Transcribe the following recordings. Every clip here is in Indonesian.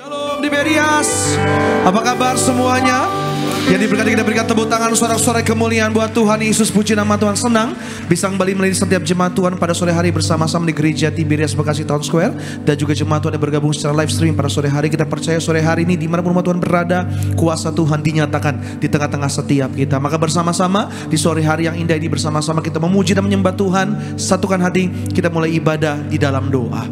Shalom Tiberias, apa kabar semuanya? Yang diberkati, kita berikan tepuk tangan sorak-sorai kemuliaan buat Tuhan Yesus. Puji nama Tuhan. Senang bisa kembali melihat setiap jemaat Tuhan pada sore hari bersama-sama di gereja Tiberias Bekasi Town Square, dan juga jemaat Tuhan yang bergabung secara live stream pada sore hari. Kita percaya sore hari ini dimanapun umat Tuhan berada, kuasa Tuhan dinyatakan di tengah-tengah setiap kita. Maka bersama-sama di sore hari yang indah ini, bersama-sama kita memuji dan menyembah Tuhan. Satukan hati, kita mulai ibadah di dalam doa.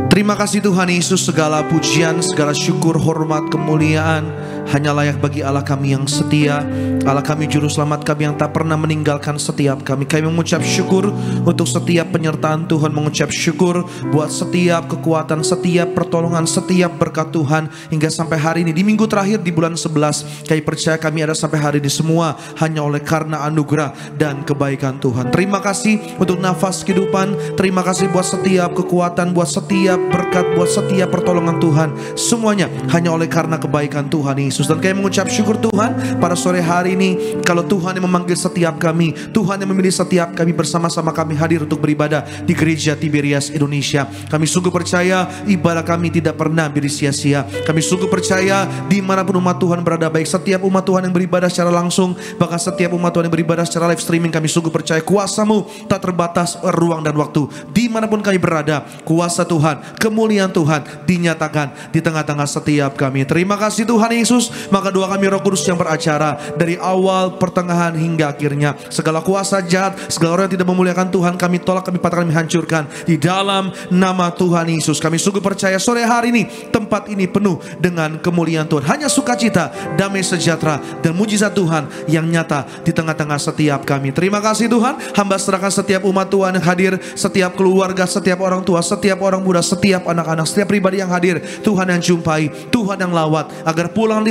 Terima kasih Tuhan Yesus, segala pujian, segala syukur, hormat, kemuliaan hanya layak bagi Allah kami yang setia, Allah kami juru selamat kami yang tak pernah meninggalkan setiap kami. Kami mengucap syukur untuk setiap penyertaan Tuhan, mengucap syukur buat setiap kekuatan, setiap pertolongan, setiap berkat Tuhan hingga sampai hari ini di minggu terakhir di bulan 11. Kami percaya kami ada sampai hari ini semua hanya oleh karena anugerah dan kebaikan Tuhan. Terima kasih untuk nafas kehidupan, terima kasih buat setiap kekuatan, buat setiap berkat, buat setiap pertolongan Tuhan. Semuanya hanya oleh karena kebaikan Tuhan Yesus. Dan kami mengucap syukur Tuhan pada sore hari ini, kalau Tuhan yang memanggil setiap kami, Tuhan yang memilih setiap kami, bersama-sama kami hadir untuk beribadah di gereja Tiberias Indonesia. Kami sungguh percaya ibadah kami tidak pernah sia-sia. Kami sungguh percaya dimanapun umat Tuhan berada, baik setiap umat Tuhan yang beribadah secara langsung, bahkan setiap umat Tuhan yang beribadah secara live streaming, kami sungguh percaya kuasa-Mu tak terbatas ruang dan waktu. Dimanapun kami berada, kuasa Tuhan, kemuliaan Tuhan dinyatakan di tengah-tengah setiap kami. Terima kasih Tuhan Yesus. Maka doa kami Roh Kudus yang beracara dari awal, pertengahan hingga akhirnya. Segala kuasa jahat, segala orang yang tidak memuliakan Tuhan, kami tolak, kami patahkan, kami hancurkan di dalam nama Tuhan Yesus. Kami sungguh percaya sore hari ini tempat ini penuh dengan kemuliaan Tuhan. Hanya sukacita, damai sejahtera dan mujizat Tuhan yang nyata di tengah-tengah setiap kami. Terima kasih Tuhan. Hamba serahkan setiap umat Tuhan yang hadir, setiap keluarga, setiap orang tua, setiap orang muda, setiap anak-anak, setiap pribadi yang hadir. Tuhan yang jumpai, Tuhan yang lawat, agar pulang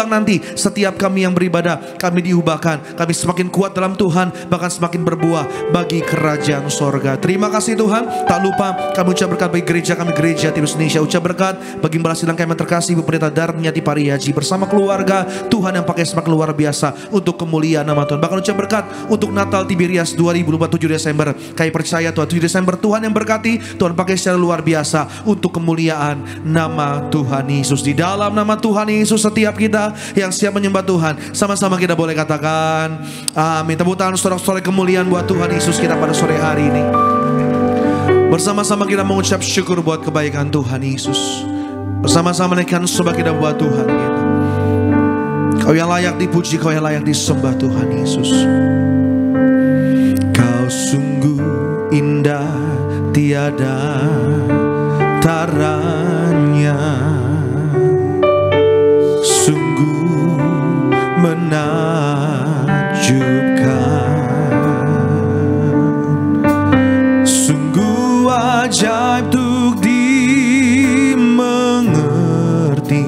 nanti setiap kami yang beribadah, kami diubahkan, kami semakin kuat dalam Tuhan, bahkan semakin berbuah bagi kerajaan sorga. Terima kasih Tuhan. Tak lupa kami ucap berkat bagi gereja kami, gereja Tiberias Indonesia. Ucap berkat bagi Mbak Silang kami yang terkasih, Ibu Pendeta Darmiati Pariyaji bersama keluarga. Tuhan yang pakai semakin luar biasa untuk kemuliaan nama Tuhan. Bahkan ucap berkat untuk Natal Tiberias 2027 Desember. Kami percaya Tuhan 7 Desember Tuhan yang berkati, Tuhan pakai secara luar biasa untuk kemuliaan nama Tuhan Yesus. Di dalam nama Tuhan Yesus, setiap kita yang siap menyembah Tuhan, sama-sama kita boleh katakan amin. Tepuk tangan sorak-sorai kemuliaan buat Tuhan Yesus kita pada sore hari ini. Bersama-sama kita mengucap syukur buat kebaikan Tuhan Yesus. Bersama-sama naikkan sembah kita buat Tuhan kita. Kau yang layak dipuji, Kau yang layak disembah Tuhan Yesus. Kau sungguh indah, tiada taranya, sungguh menakjubkan, sungguh ajaib untuk dimengerti,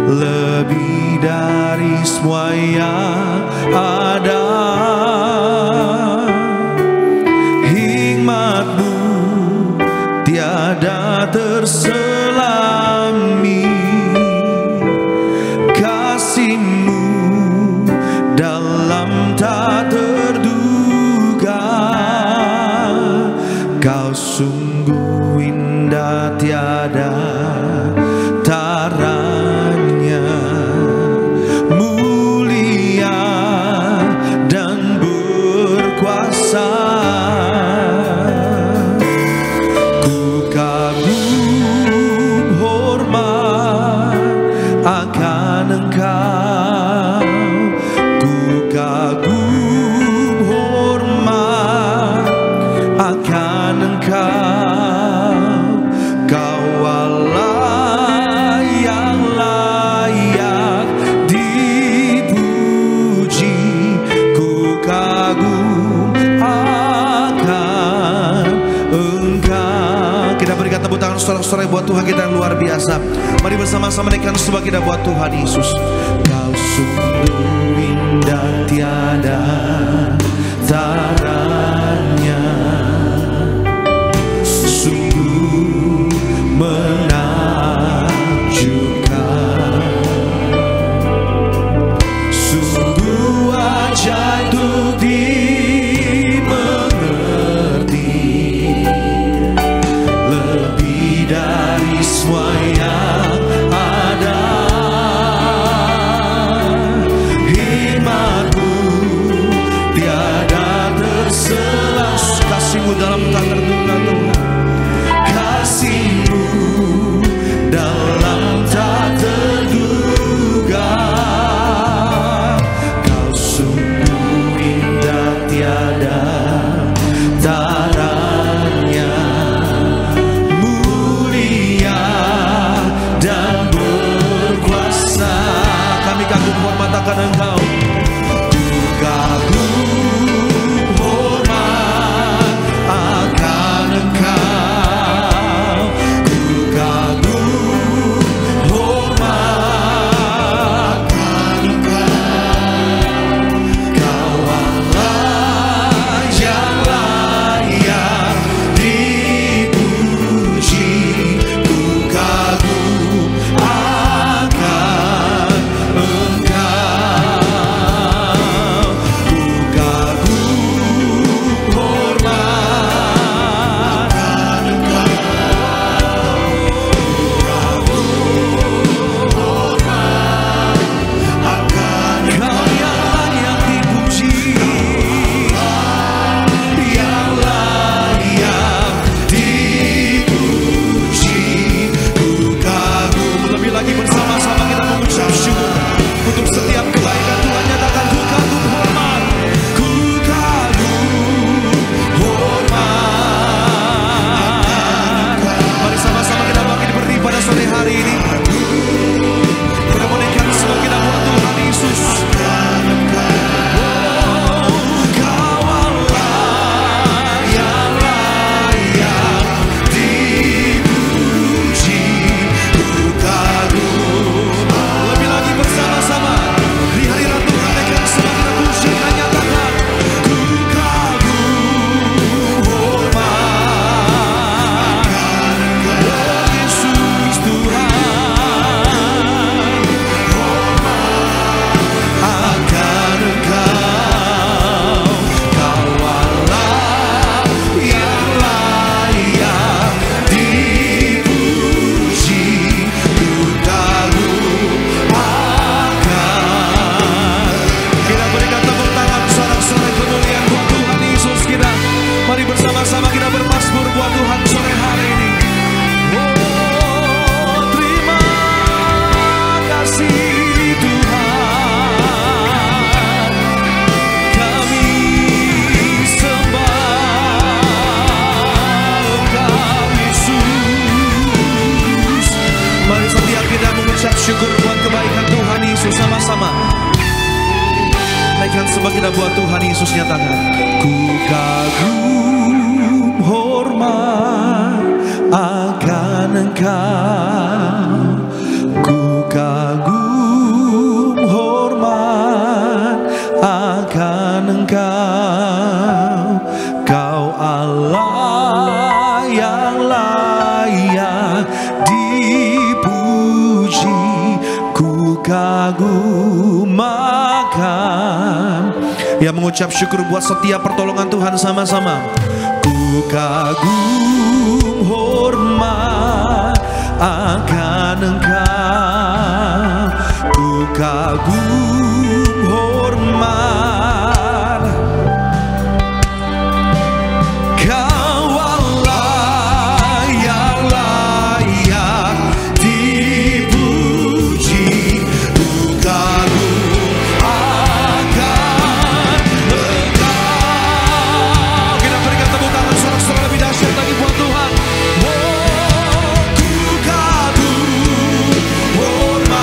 lebih dari semua yang ada. Hikmat-Mu tiada terselami, kasih-Mu dalam tak terduga. Kau sungguh indah, tiada taranya, mulia dan berkuasa. Ku kagum hormat akan Engkau, ku kagum hormat akan Engkau. Kau Allah yang layak dipuji, ku kagum akan Engkau. Kita berikan tepuk tangan sorak-sorai buat Tuhan kita yang luar biasa. Mari bersama-sama naikkan sembah kita buat Tuhan Yesus. Kau sungguh indah, tiada taranya, sungguh menakjubkan, sungguh ajaib untuk dimengerti, kasih-Mu dalam tak terduga Tuhan. Kasih-Mu dalam tak terduga. Kau sungguh indah tiada taranya, mulia dan berkuasa. Kami kagum hormat akan Engkau. Syukur buat kebaikan Tuhan Yesus sama-sama. Naikkan sembah kita buat Tuhan Yesus, nyatakan. Ku kagum hormat akan Engkau. Ku kagum hormat akan Engkau. Kau Allah yang layak dipuji. Ku kagum akan. Ya, mengucap syukur buat setiap pertolongan Tuhan sama-sama. Ku kagum hormat akan Engkau. Ku kagum hormat. Kau Allah yang layak dipuji. Ku kagum akan Engkau. Kita berikan tepuk tangan sorak-sorak lebih dahsyat lagi buat Tuhan. Oh, ku kagum hormat.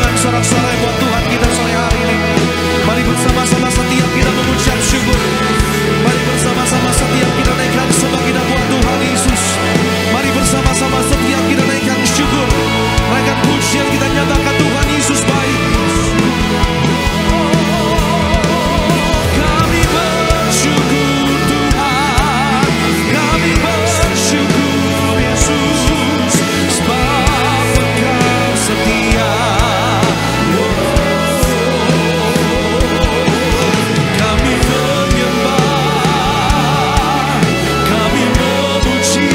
tangan sorak-sorai buat Tuhan kita sore hari ini. Mari bersama-sama setiap kita mengucap syukur. Mari bersama-sama setiap kita naikkan sembah kita buat Tuhan Yesus. Mari bersama-sama setiap kita naikkan syukur, naikkan pujian, kita nyatakan Tuhan Yesus baik. Kami bersyukur Tuhan, kami bersyukur Yesus, sebab Engkau setia. Kami menyembah, kami memuji,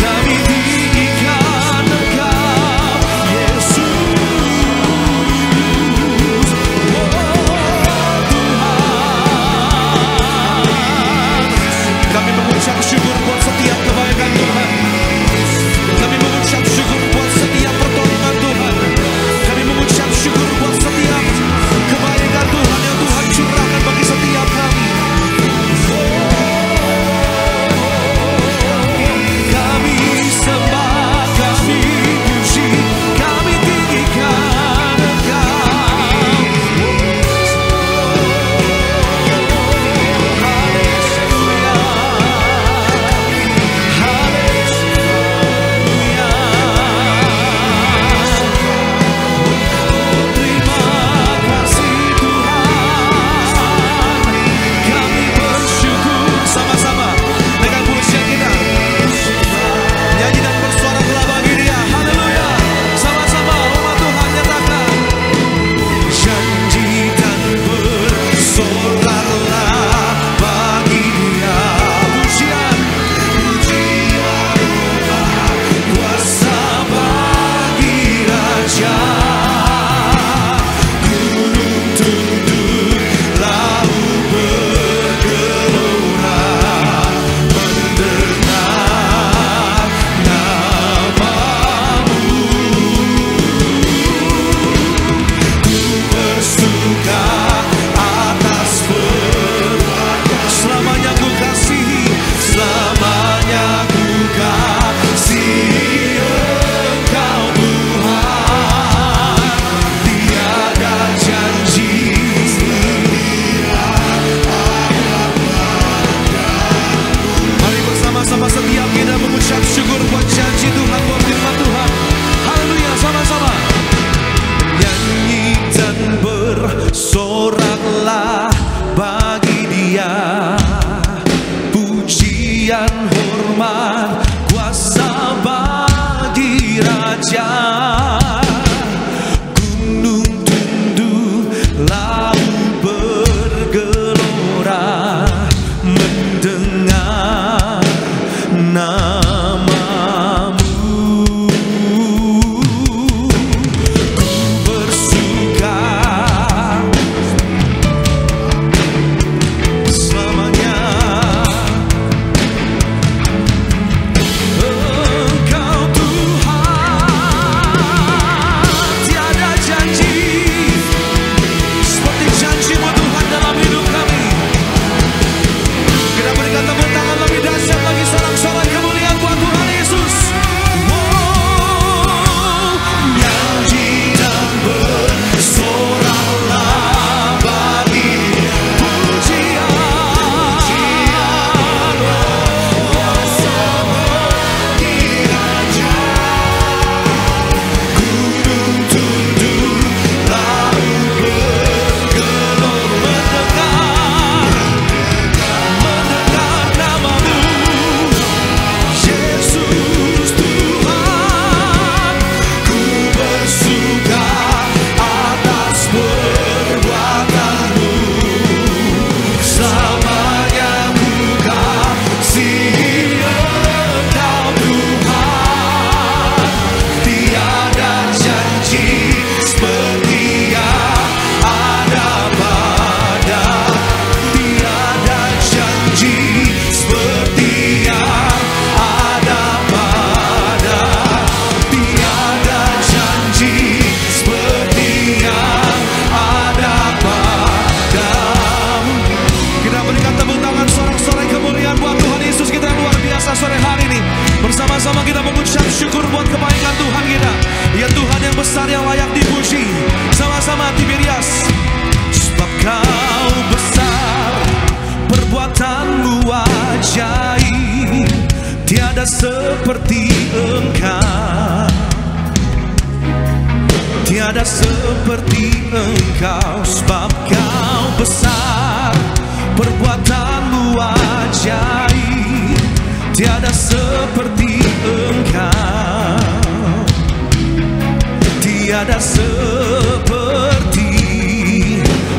kami tinggikan Engkau Yesus. Kami mengucap syukur buat setiap kebaikan Tuhan. Kami mengucap syukur buat setiap pertolongan Tuhan. Kami mengucap syukur buat setiap kebaikan Tuhan yang Tuhan curahkan bagi setiap kami. Kami sembah, kami puji, kami tinggikan Engkau. Ya Tuhan yang besar yang layak dipuji. Sama-sama Tiberias. Sebab Kau besar, perbuatanmu ajaib, tiada seperti Engkau. Tiada seperti Engkau. Sebab Kau besar, perbuatanmu ajaib, tiada seperti Engkau. Tiada seperti.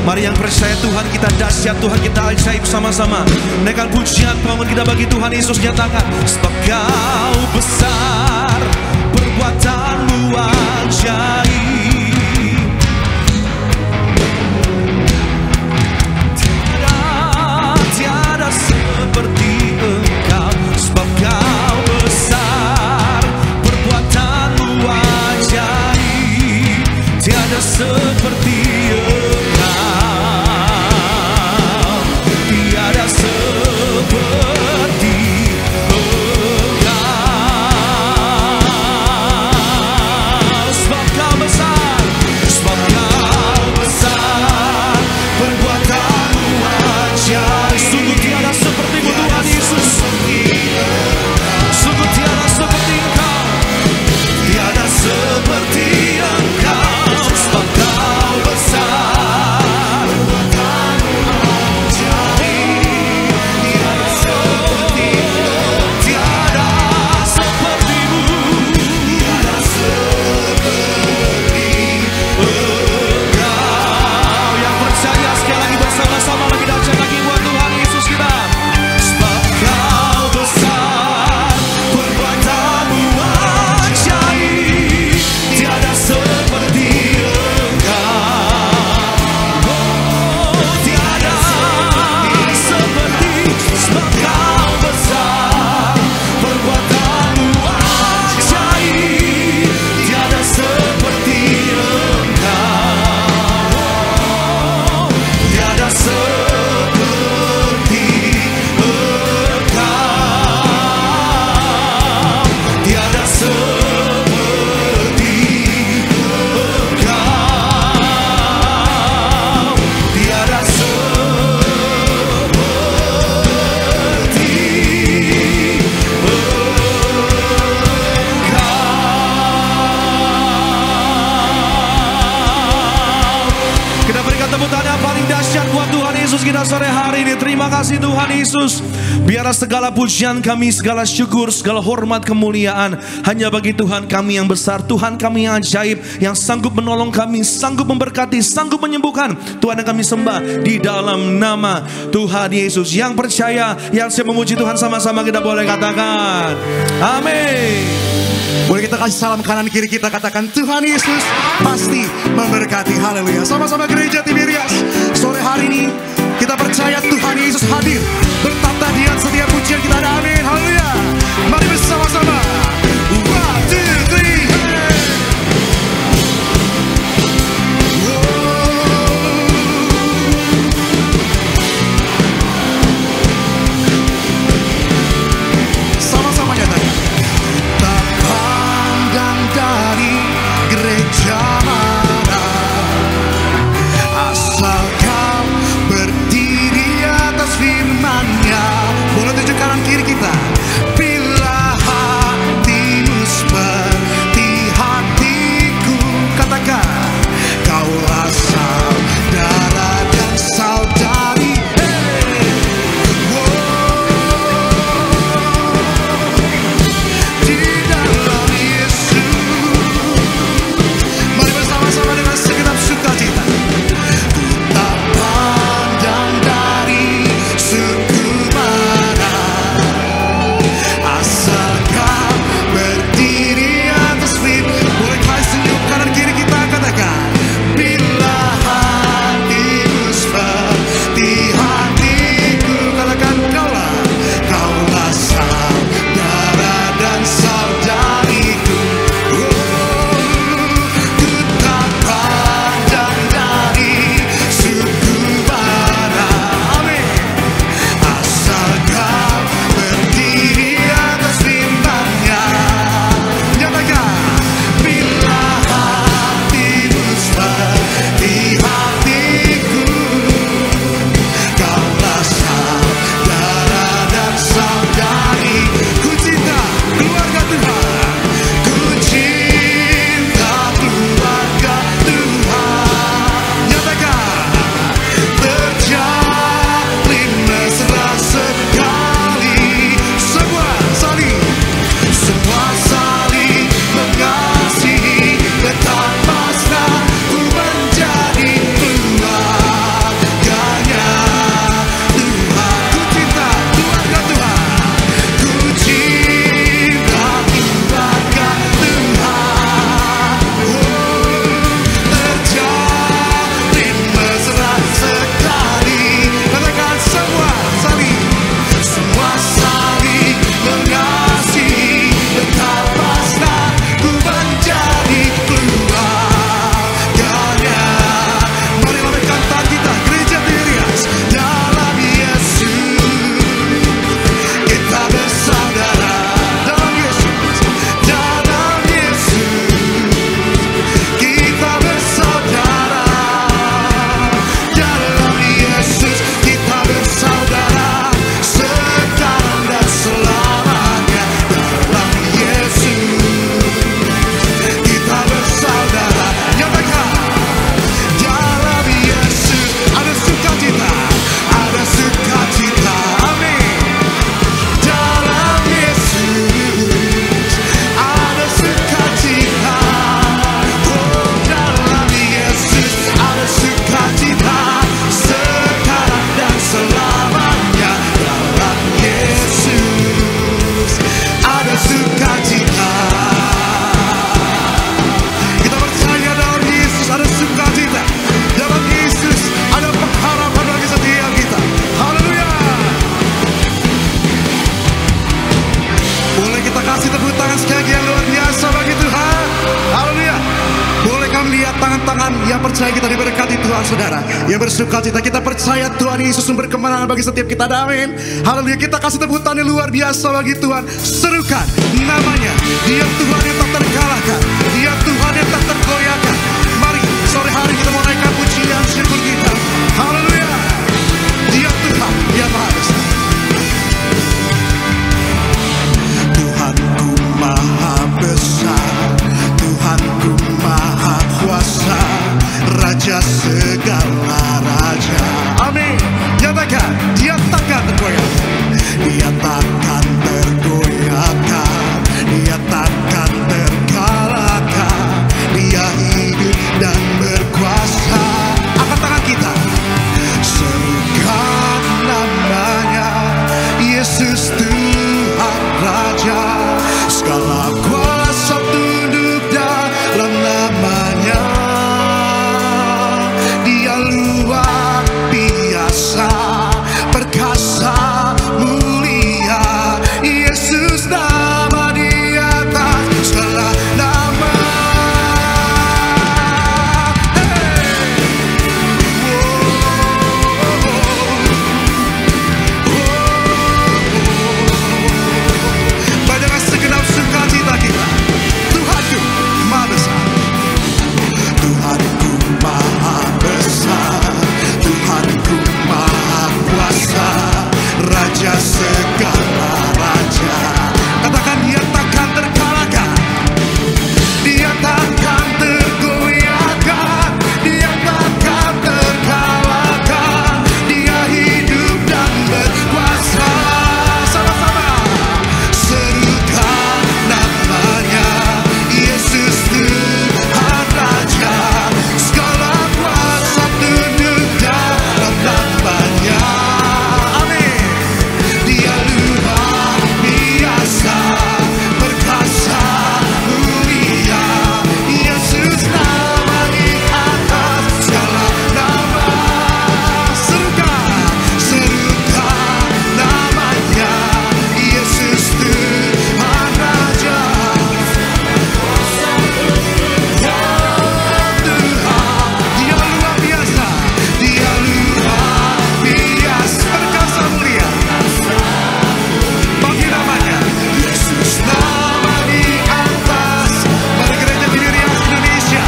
Mari yang percaya Tuhan kita dahsyat, Tuhan kita ajaib sama-sama. Naikkan pujian bangun kita bagi Tuhan Yesus, nyatakan. Sebab Kau besar, perbuatanmu ajaib, tiada seperti Engkau. Sebab Kau besar, perbuatanmu ajaib, tiada seperti Engkau. Tiada seperti Engkau. Sebab Kau besar, sebab Kau besar, perbuatanmu ajaib. Sungguh tiada seperti-Mu Tuhan Yesus. Sungguh tiada seperti Engkau. Tiada seperti Engkau. Sebab Kau besar, perbuatanmu ajaib, tiada seperti-Mu. Tiada seperti-Mu. Tiada seperti Engkau. Yang percaya sekali lagi bersama-sama lagi dahsyat lagi buat Tuhan Yesus kita. Sebab Kau besar, perbuatanmu ajaib, tiada seperti Engkau. Oh, tiada seperti. Sebab Kau besar, perbuatanmu ajaib, tiada seperti Engkau. Tiada seperti Engkau. Tiada seperti Engkau. Tiada seperti Engkau. Kita berikan tepuk tangan yang paling dahsyat buat Tuhan Yesus kita sore hari ini. Terima kasih Tuhan Yesus. Biarlah segala pujian kami, segala syukur, segala hormat, kemuliaan hanya bagi Tuhan kami yang besar, Tuhan kami yang ajaib, yang sanggup menolong kami, sanggup memberkati, sanggup menyembuhkan. Tuhan yang kami sembah di dalam nama Tuhan Yesus. Yang percaya, yang siap memuji Tuhan sama-sama kita boleh katakan amin. Boleh kita kasih salam kanan kiri kita, katakan Tuhan Yesus pasti memberkati. Haleluya. Sama-sama gereja Tiberias, sore hari ini kita percaya Tuhan Yesus hadir bertata dian setiap pujian kita. Ada amin. Haleluya. Mari bersama-sama. 1, 2, 3, hey. Sama-sama nyatakan. Tak pandang dari gereja mana, asal Kau berdiri atas firman-Nya. Boleh tunjuk kanan kiri kita. Bila tangan yang percaya kita diberkati Tuhan, saudara. Yang bersuka cita, kita percaya Tuhan Yesus sumber kemenangan bagi setiap kita. Amin. Haleluya. Kita kasih tepuk tangan luar biasa bagi Tuhan. Serukan namanya. Dia Tuhan yang tak terkalahkan. Dia Tuhan yang tak tergoyahkan. Mari sore hari kita mau naikkan pujian syukur kita. Haleluya. Dia Tuhan yang Maha Besar. Tuhanku Maha Besar, Tuhanku Maha Kuasa, Raja segala raja. Amin. Nyatakan, dia takkan tergoyahkan. Dia takkan tergoyahkan. Dia takkan terkalahkan. Dia hidup dan berkuasa. Angkat tangan kita. Serukan namanya, Yesus Tuhan Raja. Segala kuasa tunduk dalam namanya. Dia luar biasa, perkasa, mulia. Yesus nama di atas segala nama. Banyakkan segenap sukacita kita. Tuhanku Maha Besar. Tuhanku Maha Besar, Tuhanku Maha Kuasa, Raja segala raja. Katakan dia takkan terkalahkan. Dia takkan tergoyahkan. Dia takkan terkalahkan. Dia hidup dan berkuasa. Sama-sama. Serukan namanya, Yesus Tuhan Raja. Segala kuasa tunduk dalam namanya. Amin. Dia luar biasa, perkasa, mulia. Yesus nama di atas segala nama. Serukan namanya, Yesus Tuhan Raja. Tuhan, dia luar biasa. Dia luar biasa, perkasa, mulia. Bagi namanya, Yesus nama di atas. Mari gereja Tiberias Indonesia.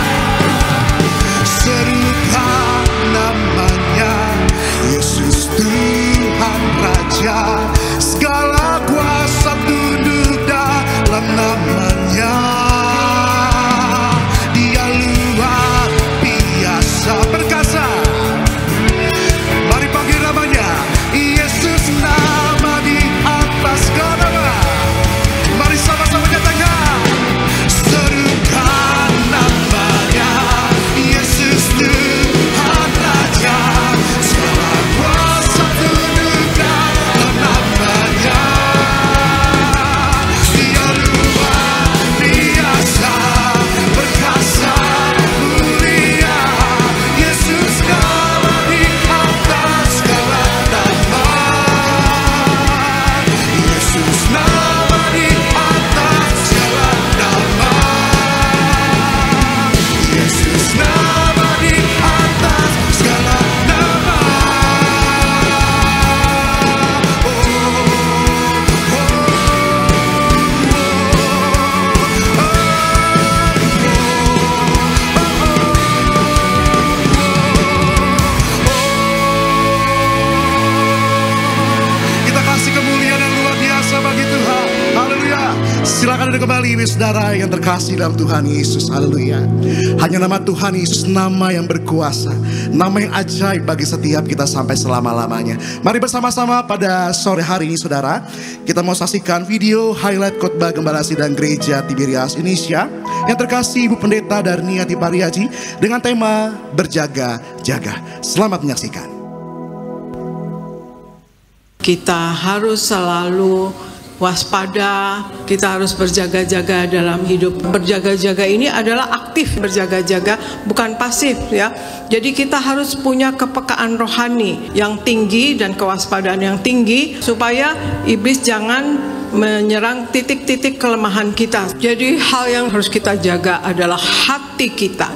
Serukan namanya, Yesus Tuhan Raja. Segala kuasa tunduk dalam namanya. Dia luar biasa, perkasa. Mari panggil namanya, Yesus nama di atas segala nama. Mari sama-sama nyatakan. Serukan namanya, Yesus Tuhan Raja. Segala kuasa tunduk dalam namanya. Dia luar biasa, perkasa, mulia. Yesus nama di atas segala nama. Yesus nama di atas segala nama. Yesus nama di atas segala nama. Kita kasih kemuliaan yang luar biasa bagi Tuhan. Haleluya. Silakan duduk kembali saudara yang terkasih dalam Tuhan Yesus. Haleluya. Hanya nama Tuhan Yesus, nama yang berkuasa, nama yang ajaib bagi setiap kita sampai selama-lamanya. Mari bersama-sama pada sore hari ini saudara, kita mau saksikan video highlight khotbah Gembala Sidang Gereja Tiberias Indonesia yang terkasih Ibu Pendeta Darniati Pariaji dengan tema berjaga-jaga. Selamat menyaksikan. Kita harus selalu waspada, kita harus berjaga-jaga dalam hidup. Berjaga-jaga ini adalah aktif berjaga-jaga, bukan pasif ya. Jadi kita harus punya kepekaan rohani yang tinggi dan kewaspadaan yang tinggi supaya iblis jangan menyerang titik-titik kelemahan kita. Jadi hal yang harus kita jaga adalah hati kita.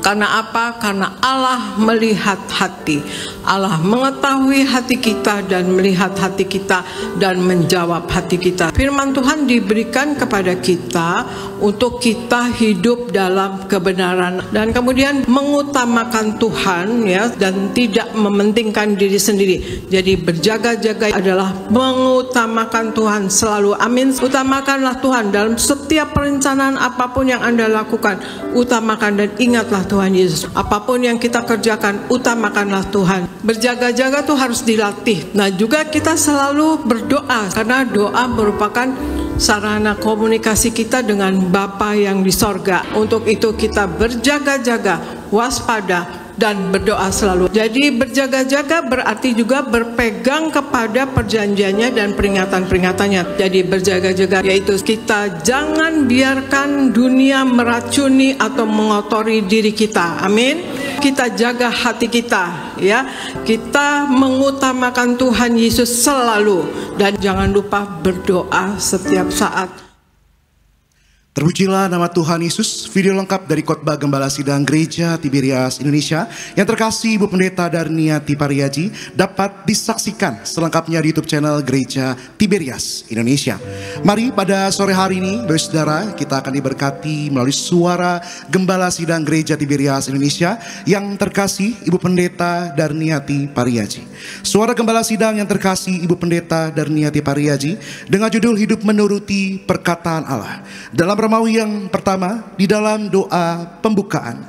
Karena apa? Karena Allah melihat hati. Allah mengetahui hati kita dan melihat hati kita dan menjawab hati kita. Firman Tuhan diberikan kepada kita untuk kita hidup dalam kebenaran dan kemudian mengutamakan Tuhan, ya, dan tidak mementingkan diri sendiri. Jadi berjaga-jaga adalah mengutamakan Tuhan selalu. Amin. Utamakanlah Tuhan dalam setiap perencanaan apapun yang Anda lakukan. Utamakan dan ingatlah Tuhan Yesus. Apapun yang kita kerjakan, utamakanlah Tuhan. Berjaga-jaga tuh harus dilatih. Nah, juga kita selalu berdoa, karena doa merupakan sarana komunikasi kita dengan Bapa yang di sorga. Untuk itu kita berjaga-jaga, waspada, dan berdoa selalu. Jadi berjaga-jaga berarti juga berpegang kepada perjanjiannya dan peringatan-peringatannya. Jadi berjaga-jaga yaitu kita jangan biarkan dunia meracuni atau mengotori diri kita. Amin. Kita jaga hati kita, ya. Kita mengutamakan Tuhan Yesus selalu dan jangan lupa berdoa setiap saat. Terpujilah nama Tuhan Yesus. Video lengkap dari khotbah Gembala Sidang Gereja Tiberias Indonesia yang terkasih Ibu Pendeta Darniati Pariaji dapat disaksikan selengkapnya di YouTube channel Gereja Tiberias Indonesia. Mari pada sore hari ini, saudara, kita akan diberkati melalui suara Gembala Sidang Gereja Tiberias Indonesia yang terkasih Ibu Pendeta Darniati Pariaji. Suara Gembala Sidang yang terkasih Ibu Pendeta Darniati Pariaji dengan judul Hidup Menuruti Perkataan Allah. Dalam Romawi yang pertama, di dalam doa pembukaan,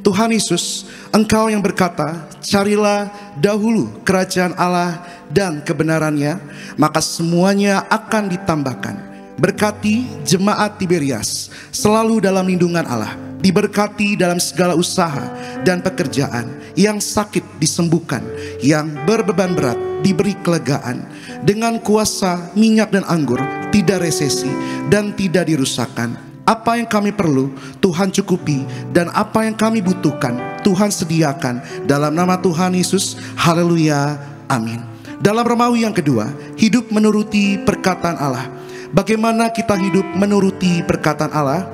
Tuhan Yesus, Engkau yang berkata, carilah dahulu kerajaan Allah dan kebenarannya, maka semuanya akan ditambahkan. Berkati jemaat Tiberias selalu dalam lindungan Allah, diberkati dalam segala usaha dan pekerjaan, yang sakit disembuhkan, yang berbeban berat diberi kelegaan, dengan kuasa minyak dan anggur tidak resesi dan tidak dirusakkan. Apa yang kami perlu Tuhan cukupi, dan apa yang kami butuhkan Tuhan sediakan. Dalam nama Tuhan Yesus, haleluya, amin. Dalam Romawi yang kedua, hidup menuruti perkataan Allah. Bagaimana kita hidup menuruti perkataan Allah?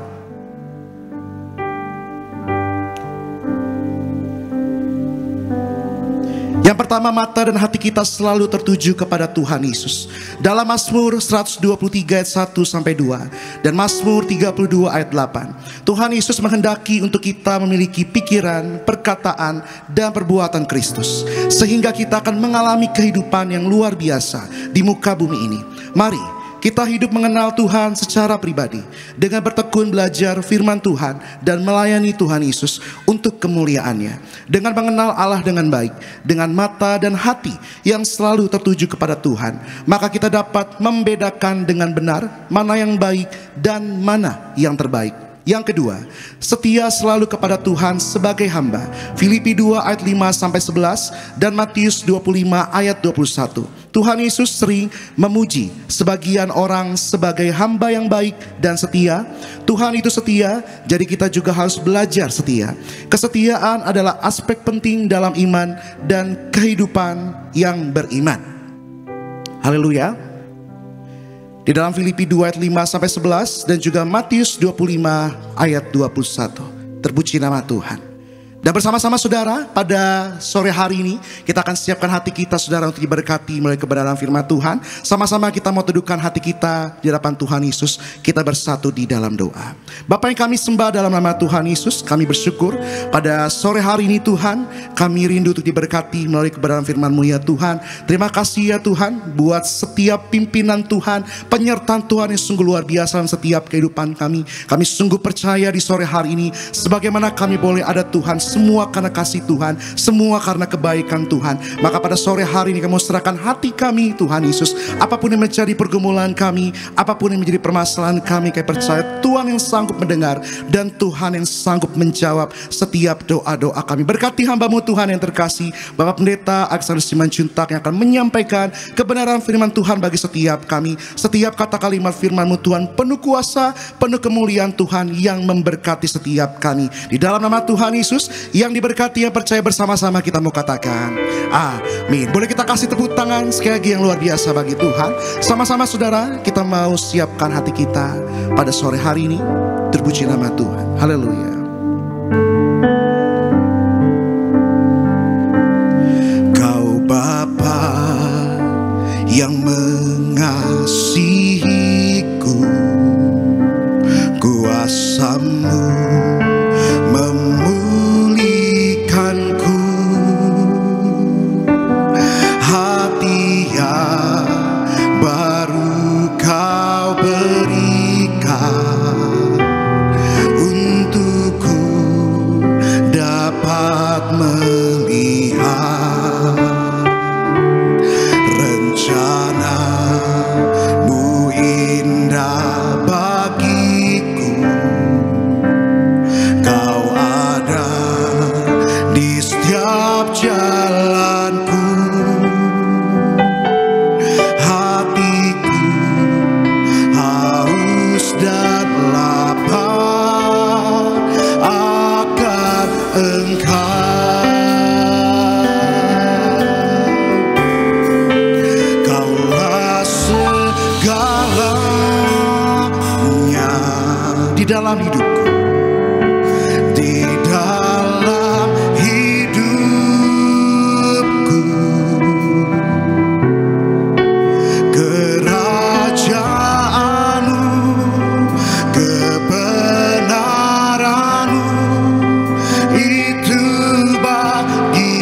Yang pertama, mata dan hati kita selalu tertuju kepada Tuhan Yesus. Dalam Mazmur 123 ayat 1-2 dan Mazmur 32 ayat 8, Tuhan Yesus menghendaki untuk kita memiliki pikiran, perkataan, dan perbuatan Kristus, sehingga kita akan mengalami kehidupan yang luar biasa di muka bumi ini. Mari kita hidup mengenal Tuhan secara pribadi dengan bertekun belajar firman Tuhan dan melayani Tuhan Yesus untuk kemuliaannya. Dengan mengenal Allah dengan baik, dengan mata dan hati yang selalu tertuju kepada Tuhan, maka kita dapat membedakan dengan benar mana yang baik dan mana yang terbaik. Yang kedua, setia selalu kepada Tuhan sebagai hamba. Filipi 2 ayat 5-11 dan Matius 25 ayat 21. Tuhan Yesus sering memuji sebagian orang sebagai hamba yang baik dan setia. Tuhan itu setia, jadi kita juga harus belajar setia. Kesetiaan adalah aspek penting dalam iman dan kehidupan yang beriman. Haleluya. Di dalam Filipi 2 ayat 5-11 dan juga Matius 25 ayat 21. Terpuji nama Tuhan. Dan bersama-sama saudara, pada sore hari ini kita akan siapkan hati kita saudara untuk diberkati melalui kebenaran firman Tuhan. Sama-sama kita mau teduhkan hati kita di hadapan Tuhan Yesus. Kita bersatu di dalam doa. Bapa yang kami sembah dalam nama Tuhan Yesus, kami bersyukur pada sore hari ini Tuhan, kami rindu untuk diberkati melalui kebenaran firman-Mu ya Tuhan. Terima kasih ya Tuhan buat setiap pimpinan Tuhan, penyertaan Tuhan yang sungguh luar biasa dalam setiap kehidupan kami. Kami sungguh percaya di sore hari ini, sebagaimana kami boleh ada Tuhan, semua karena kasih Tuhan, semua karena kebaikan Tuhan. Maka pada sore hari ini kami serahkan hati kami Tuhan Yesus. Apapun yang menjadi pergumulan kami, apapun yang menjadi permasalahan kami, kami percaya Tuhan yang sanggup mendengar dan Tuhan yang sanggup menjawab setiap doa-doa kami. Berkati hamba-Mu Tuhan yang terkasih, Bapak Pendeta Aksanus Simanjuntak yang akan menyampaikan kebenaran firman Tuhan bagi setiap kami. Setiap kata kalimat firman-Mu Tuhan penuh kuasa, penuh kemuliaan Tuhan yang memberkati setiap kami. Di dalam nama Tuhan Yesus yang diberkati, yang percaya bersama-sama kita mau katakan amin. Boleh kita kasih tepuk tangan sekali lagi yang luar biasa bagi Tuhan. Sama-sama saudara, kita mau siapkan hati kita pada sore hari ini. Terpuji nama Tuhan. Haleluya. Kau Bapa yang mengasihiku, kuasa-Mu memulihkanku, hati yang baru Kau berikan untukku dapat melihat rencana-Mu indah bagiku. Kau ada di setiap jalanku, hatiku haus dan lapar akan Engkau. Kaulah segalanya di dalam hidupku, di dalam hidupku. Kerajaan-Mu, kebenaran-Mu, itu bagianku.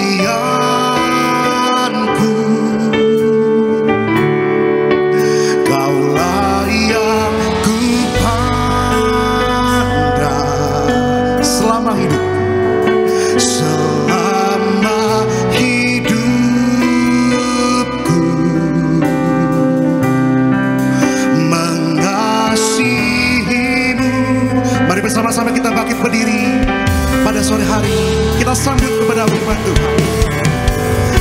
Kaulah yang ku pandang selama hidupku, selama hidupku. Mengasihi-Mu. Mari bersama-sama kita bangkit berdiri pada sore hari. Kita sambut kepada firman Tuhan.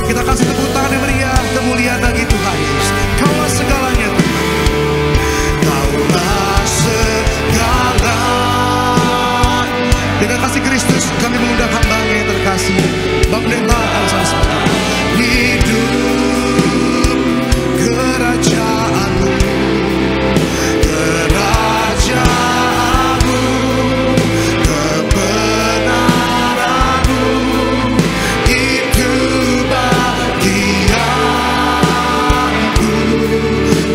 Kita kasih tepuk tangan yang meriah, kemuliaan bagi Tuhan Yesus. Kaulah segalanya Tuhan. Kaulah segala. Dengan kasih Kristus kami mengundang hamba-Nya yang terkasih, Bapak Pendeta Alexander, hidup kerajaan-Mu, kerajaan-Mu, kebenaran-Mu, itu bagianku.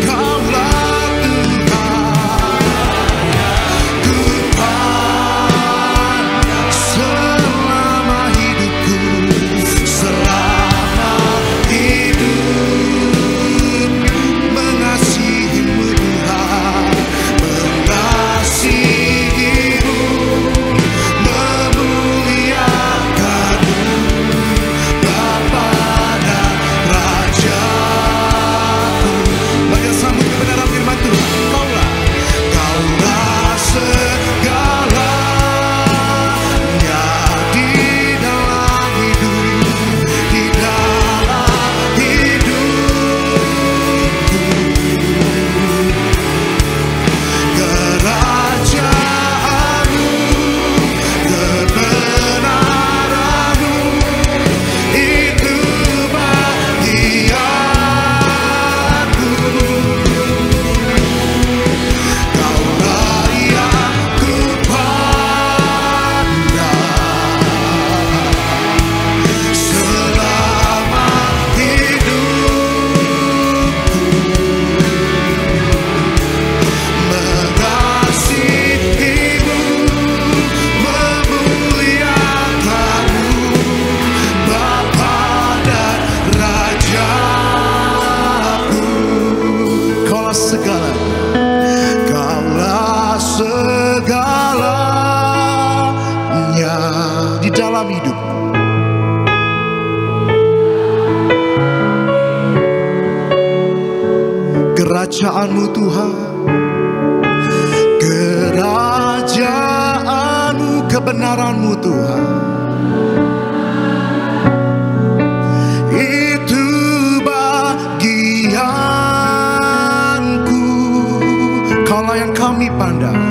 Kaulah Tuhan, ku pandang selama hidupku, selama hidup. Mengasihi-Mu Tuhan, mengasihi-Mu, memuliakan-Mu, Bapa dan Rajaku. Mari sambut kebenaran firman Tuhan. Kaulah segalanya di dalam hidup, di dalam hidupku. Kerajaan-Mu, kebenaran-Mu, itu bagianku. Kaulah yang ku pandang selama hidupku. Mengasihi-Mu, memuliakan-Mu, Bapa dan Rajaku. Kaulah segalanya, Kaulah segalanya di dalam hidup. Kerajaan-Mu Tuhan, kerajaan-Mu, kebenaran-Mu Tuhan, itu bagianku. Kaulah yang kami pandang,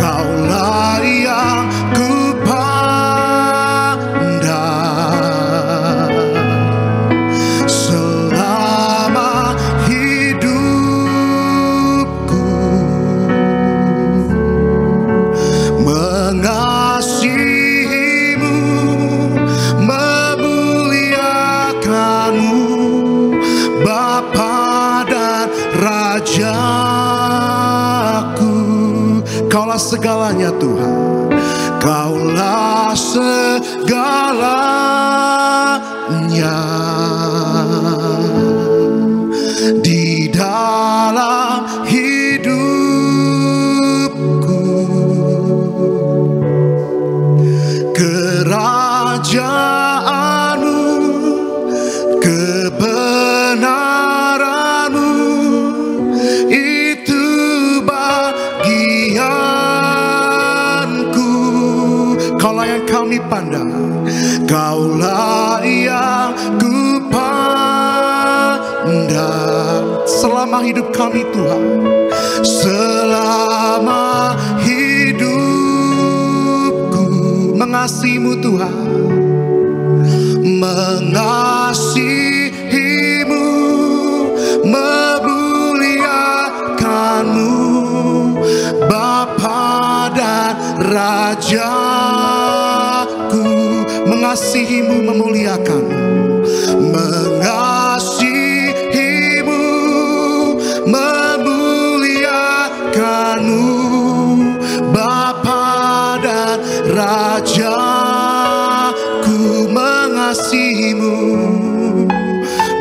Kaulah yang ku pandang. Kaulah segalanya di dalam hidupku. Kerajaanmu, kebenaranmu, itu bagianku. Kaulah yang kami pandang, kaulah yang ku pandang. Selama hidup kami Tuhan, selama hidupku mengasihimu Tuhan, mengasihimu, memuliakanmu, Bapa dan Rajaku. Mengasihimu, memuliakanmu, mengasihimu, memuliakanmu, Bapa dan Rajaku. Mengasihimu,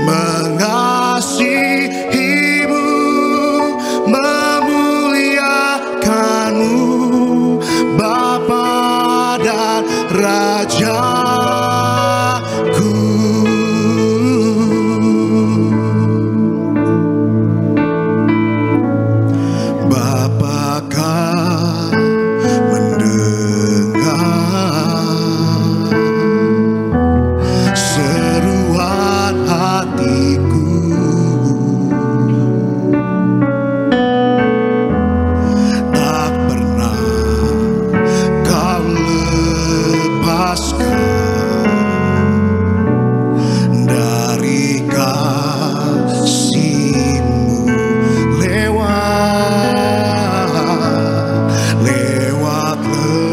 mengasihimu, memuliakanmu, Bapa dan Rajaku. Bapakah mendengar seruan hatiku? Tak pernah kau lepaskan dari kasih-Mu. Lewat lembah gelap,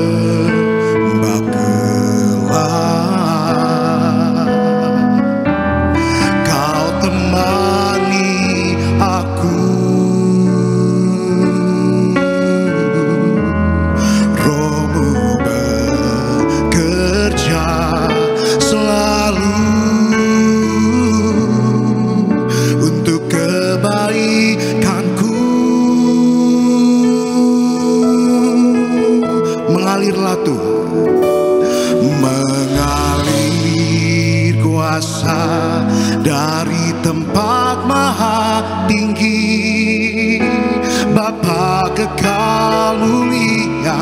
Kau temani aku. Roh-Mu bekerja selalu untuk kebaikanku. Mengalirlah Tuhan, mengalir kuasa dari tempat maha tinggi. Bapa kekal mulia,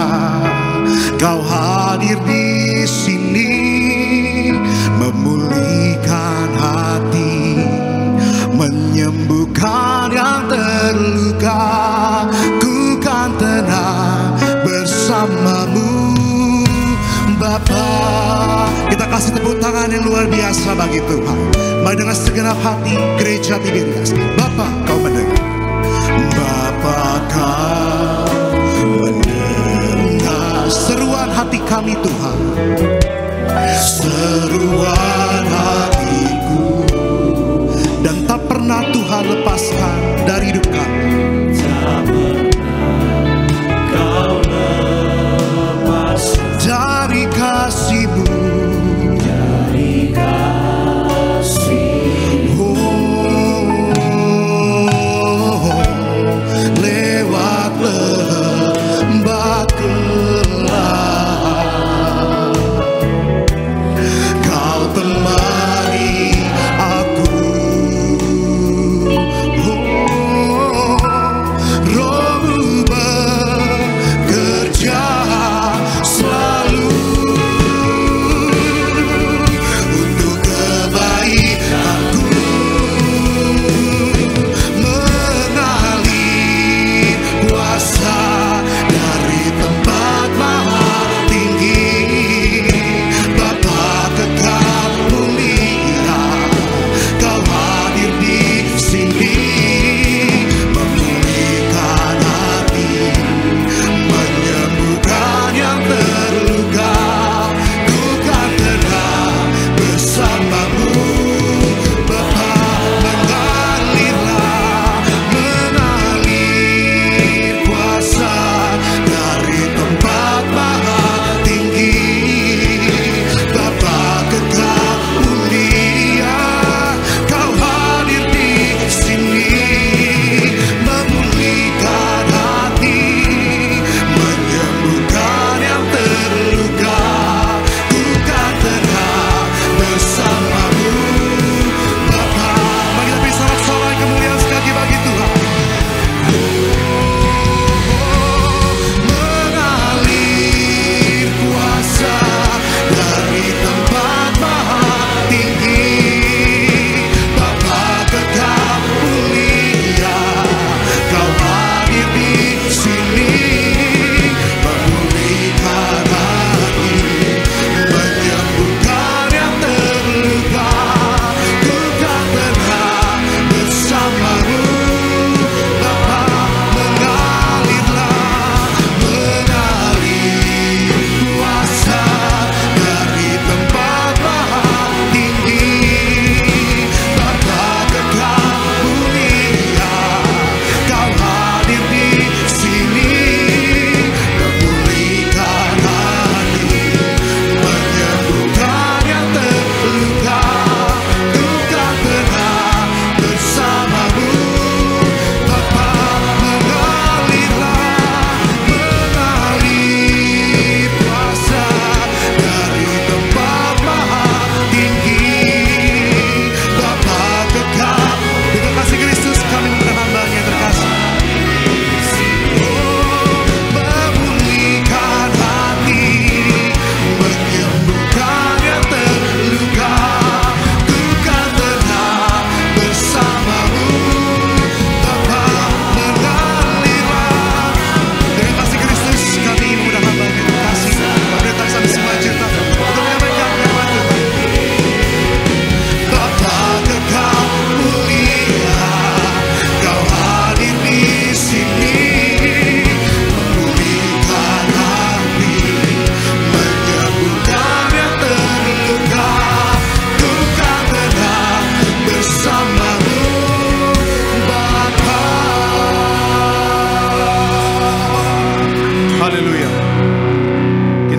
Kau hadir di sini, memulihkan hati, menyembuhkan yang terluka. Ku kan tenang bersamamu, Bapa. Kita kasih tepuk tangan yang luar biasa bagi Tuhan. Mari dengan segenap hati gereja Tiberias, Bapa Kau mendengar. Bapa Kau mendengar seruan hati kami Tuhan, seruan hatiku, dan tak pernah Tuhan lepaskan dari hidup kami. Kau lepaskan dari kasih-Mu, dari kasih-Mu. Lewat lembah gelap, Kau temani aku.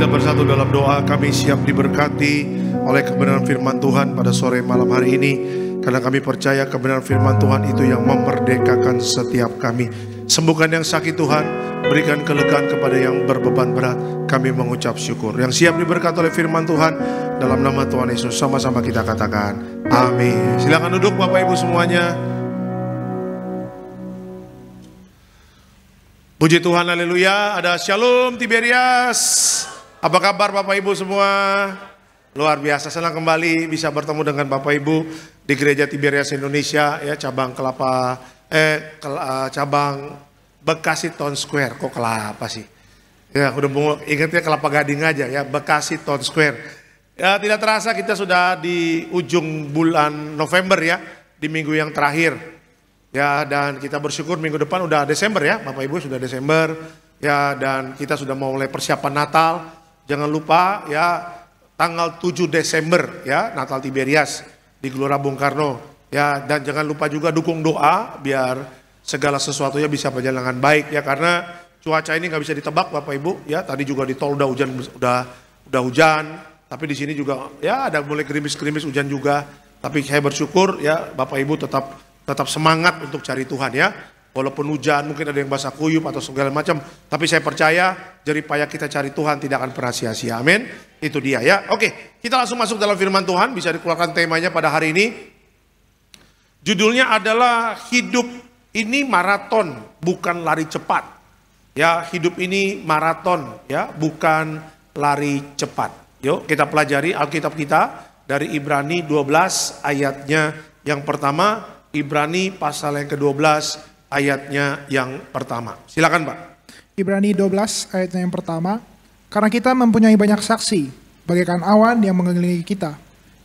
kita bersatu dalam doa. Kami siap diberkati oleh kebenaran firman Tuhan pada sore malam hari ini. Karena kami percaya kebenaran firman Tuhan itu yang memerdekakan setiap kami. Sembuhkan yang sakit Tuhan, berikan kelegaan kepada yang berbeban berat. Kami mengucap syukur. Yang siap diberkati oleh firman Tuhan, dalam nama Tuhan Yesus sama-sama kita katakan amin. Silakan duduk Bapak Ibu semuanya. Puji Tuhan, haleluya. Ada Shalom Tiberias. Apa kabar Bapak Ibu semua? Luar biasa, senang kembali bisa bertemu dengan Bapak Ibu di Gereja Tiberias Indonesia, ya, cabang cabang Bekasi Town Square. Kok Kelapa sih? Ya, udah ingatnya Kelapa Gading aja ya, Bekasi Town Square. Ya, tidak terasa kita sudah di ujung bulan November ya, di minggu yang terakhir. Ya, dan kita bersyukur minggu depan udah Desember ya, Bapak Ibu sudah Desember. Ya, dan kita sudah mau mulai persiapan Natal. Jangan lupa ya, tanggal 7 Desember ya, Natal Tiberias di Gelora Bung Karno. Ya, dan jangan lupa juga dukung doa biar segala sesuatunya bisa berjalan dengan baik ya, karena cuaca ini nggak bisa ditebak Bapak Ibu ya. Tadi juga di tol udah hujan, udah hujan, tapi di sini juga ya ada mulai gerimis-gerimis hujan juga. Tapi saya bersyukur ya, Bapak Ibu tetap semangat untuk cari Tuhan ya. Walaupun hujan, mungkin ada yang basah kuyup atau segala macam, tapi saya percaya jerih payah kita cari Tuhan tidak akan pernah sia-sia. Amin. Itu dia ya. Oke, kita langsung masuk dalam firman Tuhan. Bisa dikeluarkan temanya pada hari ini. Judulnya adalah hidup ini maraton, bukan lari cepat. Ya, hidup ini maraton ya, bukan lari cepat. Yuk kita pelajari Alkitab kita dari Ibrani 12 ayatnya yang pertama. Ibrani pasal yang ke-12 ayatnya yang pertama. Silakan Pak. Ibrani 12 ayatnya yang pertama. Karena kita mempunyai banyak saksi, bagaikan awan yang mengelilingi kita.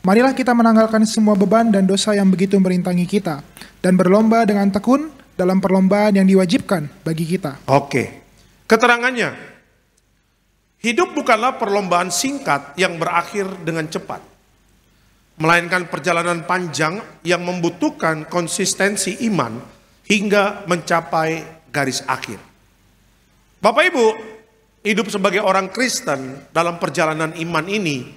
Marilah kita menanggalkan semua beban dan dosa yang begitu merintangi kita, dan berlomba dengan tekun dalam perlombaan yang diwajibkan bagi kita. Oke. Keterangannya, hidup bukanlah perlombaan singkat yang berakhir dengan cepat, melainkan perjalanan panjang yang membutuhkan konsistensi iman hingga mencapai garis akhir. Bapak Ibu, hidup sebagai orang Kristen dalam perjalanan iman ini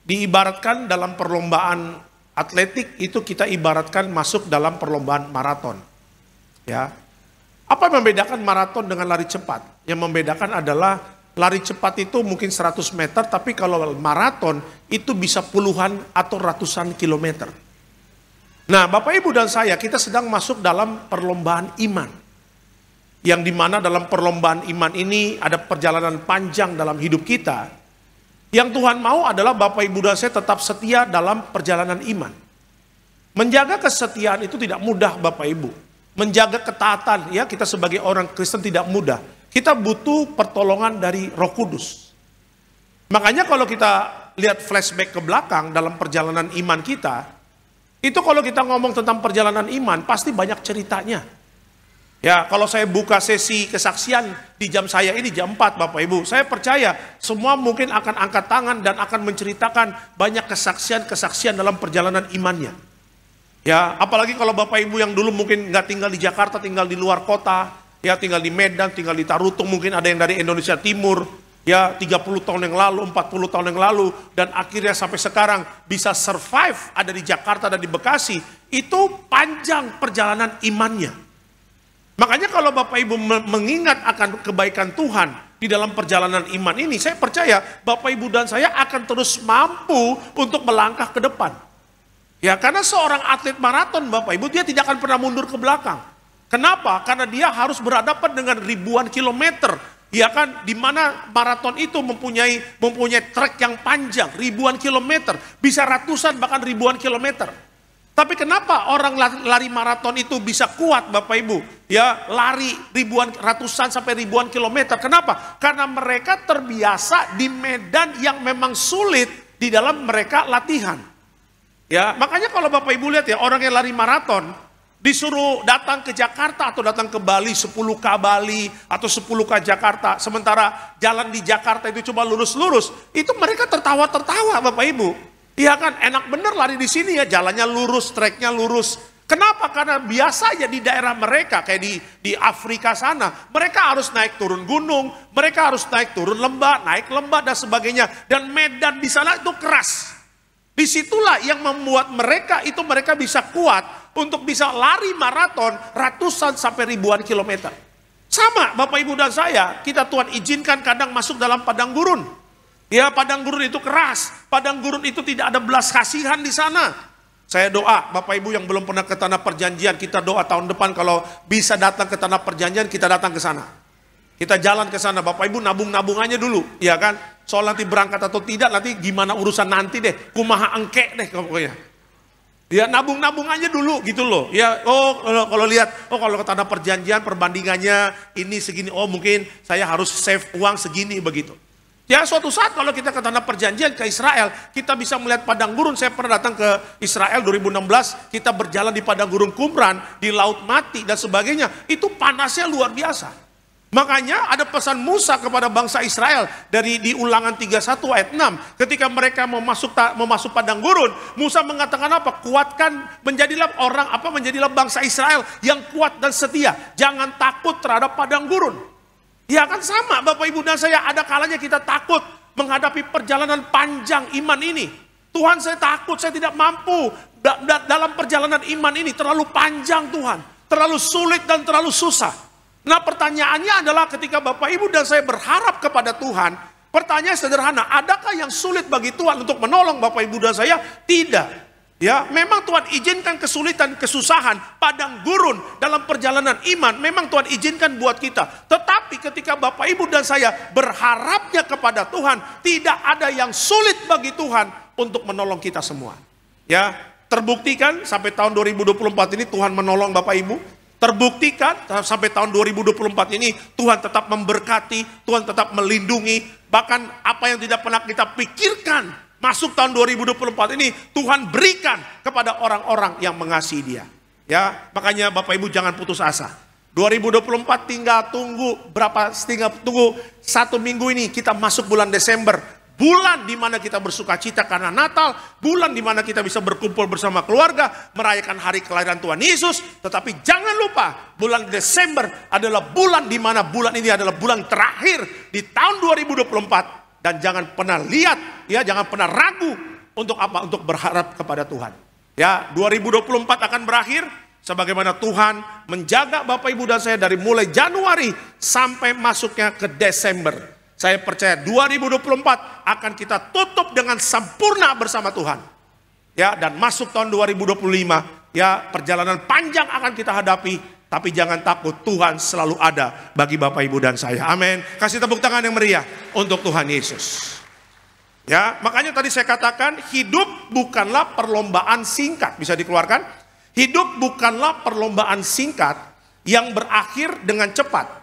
diibaratkan dalam perlombaan atletik, itu kita ibaratkan masuk dalam perlombaan maraton. Ya. Apa yang membedakan maraton dengan lari cepat? Yang membedakan adalah lari cepat itu mungkin 100 meter, tapi kalau maraton itu bisa puluhan atau ratusan kilometer. Nah, Bapak Ibu dan saya, kita sedang masuk dalam perlombaan iman. Yang dimana dalam perlombaan iman ini ada perjalanan panjang dalam hidup kita. Yang Tuhan mau adalah Bapak Ibu dan saya tetap setia dalam perjalanan iman. Menjaga kesetiaan itu tidak mudah Bapak Ibu. Menjaga ketaatan, ya, kita sebagai orang Kristen tidak mudah. Kita butuh pertolongan dari Roh Kudus. Makanya kalau kita lihat flashback ke belakang dalam perjalanan iman kita, itu kalau kita ngomong tentang perjalanan iman, pasti banyak ceritanya. Ya, kalau saya buka sesi kesaksian di jam saya ini, jam 4 Bapak Ibu, saya percaya semua mungkin akan angkat tangan dan akan menceritakan banyak kesaksian-kesaksian dalam perjalanan imannya. Ya, apalagi kalau Bapak Ibu yang dulu mungkin nggak tinggal di Jakarta, tinggal di luar kota, ya, tinggal di Medan, tinggal di Tarutung, mungkin ada yang dari Indonesia Timur, ya, 30 tahun yang lalu, 40 tahun yang lalu, dan akhirnya sampai sekarang bisa survive ada di Jakarta dan di Bekasi. Itu panjang perjalanan imannya. Makanya kalau Bapak Ibu mengingat akan kebaikan Tuhan di dalam perjalanan iman ini, saya percaya Bapak Ibu dan saya akan terus mampu untuk melangkah ke depan. Ya, karena seorang atlet maraton Bapak Ibu, dia tidak akan pernah mundur ke belakang. Kenapa? Karena dia harus berhadapan dengan ribuan kilometer. Ya kan, di mana maraton itu mempunyai trek yang panjang, ribuan kilometer, bisa ratusan bahkan ribuan kilometer. Tapi kenapa orang lari maraton itu bisa kuat Bapak Ibu? Ya, lari ratusan sampai ribuan kilometer. Kenapa? Karena mereka terbiasa di medan yang memang sulit di dalam mereka latihan. Ya, makanya kalau Bapak Ibu lihat ya, orang yang lari maraton disuruh datang ke Jakarta atau datang ke Bali, 10K Bali atau 10K Jakarta, sementara jalan di Jakarta itu cuma lurus-lurus, itu mereka tertawa-tertawa Bapak Ibu. Iya kan, enak bener lari di sini ya, jalannya lurus, treknya lurus. Kenapa? Karena biasanya di daerah mereka, kayak di Afrika sana, mereka harus naik turun gunung, mereka harus naik turun lembah, naik lembah dan sebagainya. Dan medan di sana itu keras. Disitulah yang membuat mereka bisa kuat untuk bisa lari maraton ratusan sampai ribuan kilometer. Sama Bapak Ibu dan saya, kita Tuhan izinkan kadang masuk dalam padang gurun. Ya, padang gurun itu keras, padang gurun itu tidak ada belas kasihan di sana. Saya doa, Bapak Ibu yang belum pernah ke Tanah Perjanjian, kita doa tahun depan kalau bisa datang ke Tanah Perjanjian, kita datang ke sana. Kita jalan ke sana, Bapak Ibu nabung-nabungannya dulu, ya kan? Soal nanti berangkat atau tidak, nanti gimana urusan nanti deh, kumaha engke deh pokoknya. Ya nabung-nabungannya dulu gitu loh. Ya, kalau lihat, kalau ke Tanah Perjanjian perbandingannya ini segini, mungkin saya harus save uang segini begitu. Ya suatu saat kalau kita ke Tanah Perjanjian ke Israel, kita bisa melihat padang gurun. Saya pernah datang ke Israel 2016, kita berjalan di padang gurun Qumran, di Laut Mati dan sebagainya. Itu panasnya luar biasa. Makanya ada pesan Musa kepada bangsa Israel di Ulangan 31 ayat 6. Ketika mereka mau masuk padang gurun, Musa mengatakan apa? Kuatkan, menjadilah bangsa Israel yang kuat dan setia. Jangan takut terhadap padang gurun. Ya kan sama Bapak Ibu dan saya, ada kalanya kita takut menghadapi perjalanan panjang iman ini. Tuhan, saya takut, saya tidak mampu dalam perjalanan iman ini, terlalu panjang Tuhan, terlalu sulit dan terlalu susah. Nah pertanyaannya adalah ketika Bapak Ibu dan saya berharap kepada Tuhan, pertanyaan sederhana, adakah yang sulit bagi Tuhan untuk menolong Bapak Ibu dan saya? Tidak. Ya, memang Tuhan izinkan kesulitan, kesusahan, padang gurun dalam perjalanan iman, memang Tuhan izinkan buat kita. Tetapi ketika Bapak Ibu dan saya berharapnya kepada Tuhan, tidak ada yang sulit bagi Tuhan untuk menolong kita semua. Ya, terbuktikan sampai tahun 2024 ini Tuhan menolong Bapak Ibu. Terbuktikan sampai tahun 2024 ini Tuhan tetap memberkati, Tuhan tetap melindungi. Bahkan apa yang tidak pernah kita pikirkan, masuk tahun 2024 ini Tuhan berikan kepada orang-orang yang mengasihi Dia. Ya, makanya Bapak Ibu jangan putus asa. 2024 tinggal tunggu tunggu 1 minggu ini kita masuk bulan Desember. Bulan di mana kita bersuka cita karena Natal, bulan di mana kita bisa berkumpul bersama keluarga, merayakan hari kelahiran Tuhan Yesus. Tetapi jangan lupa, bulan Desember adalah bulan di mana bulan ini adalah bulan terakhir di tahun 2024. Dan jangan pernah lihat, ya jangan pernah ragu untuk apa? Untuk berharap kepada Tuhan. Ya, 2024 akan berakhir sebagaimana Tuhan menjaga Bapak Ibu dan saya dari mulai Januari sampai masuknya ke Desember. Saya percaya 2024 akan kita tutup dengan sempurna bersama Tuhan. Ya, dan masuk tahun 2025, ya perjalanan panjang akan kita hadapi. Tapi jangan takut, Tuhan selalu ada bagi Bapak Ibu dan saya. Amin. Kasih tepuk tangan yang meriah untuk Tuhan Yesus. Ya, makanya tadi saya katakan hidup bukanlah perlombaan singkat. Bisa dikeluarkan? Hidup bukanlah perlombaan singkat yang berakhir dengan cepat.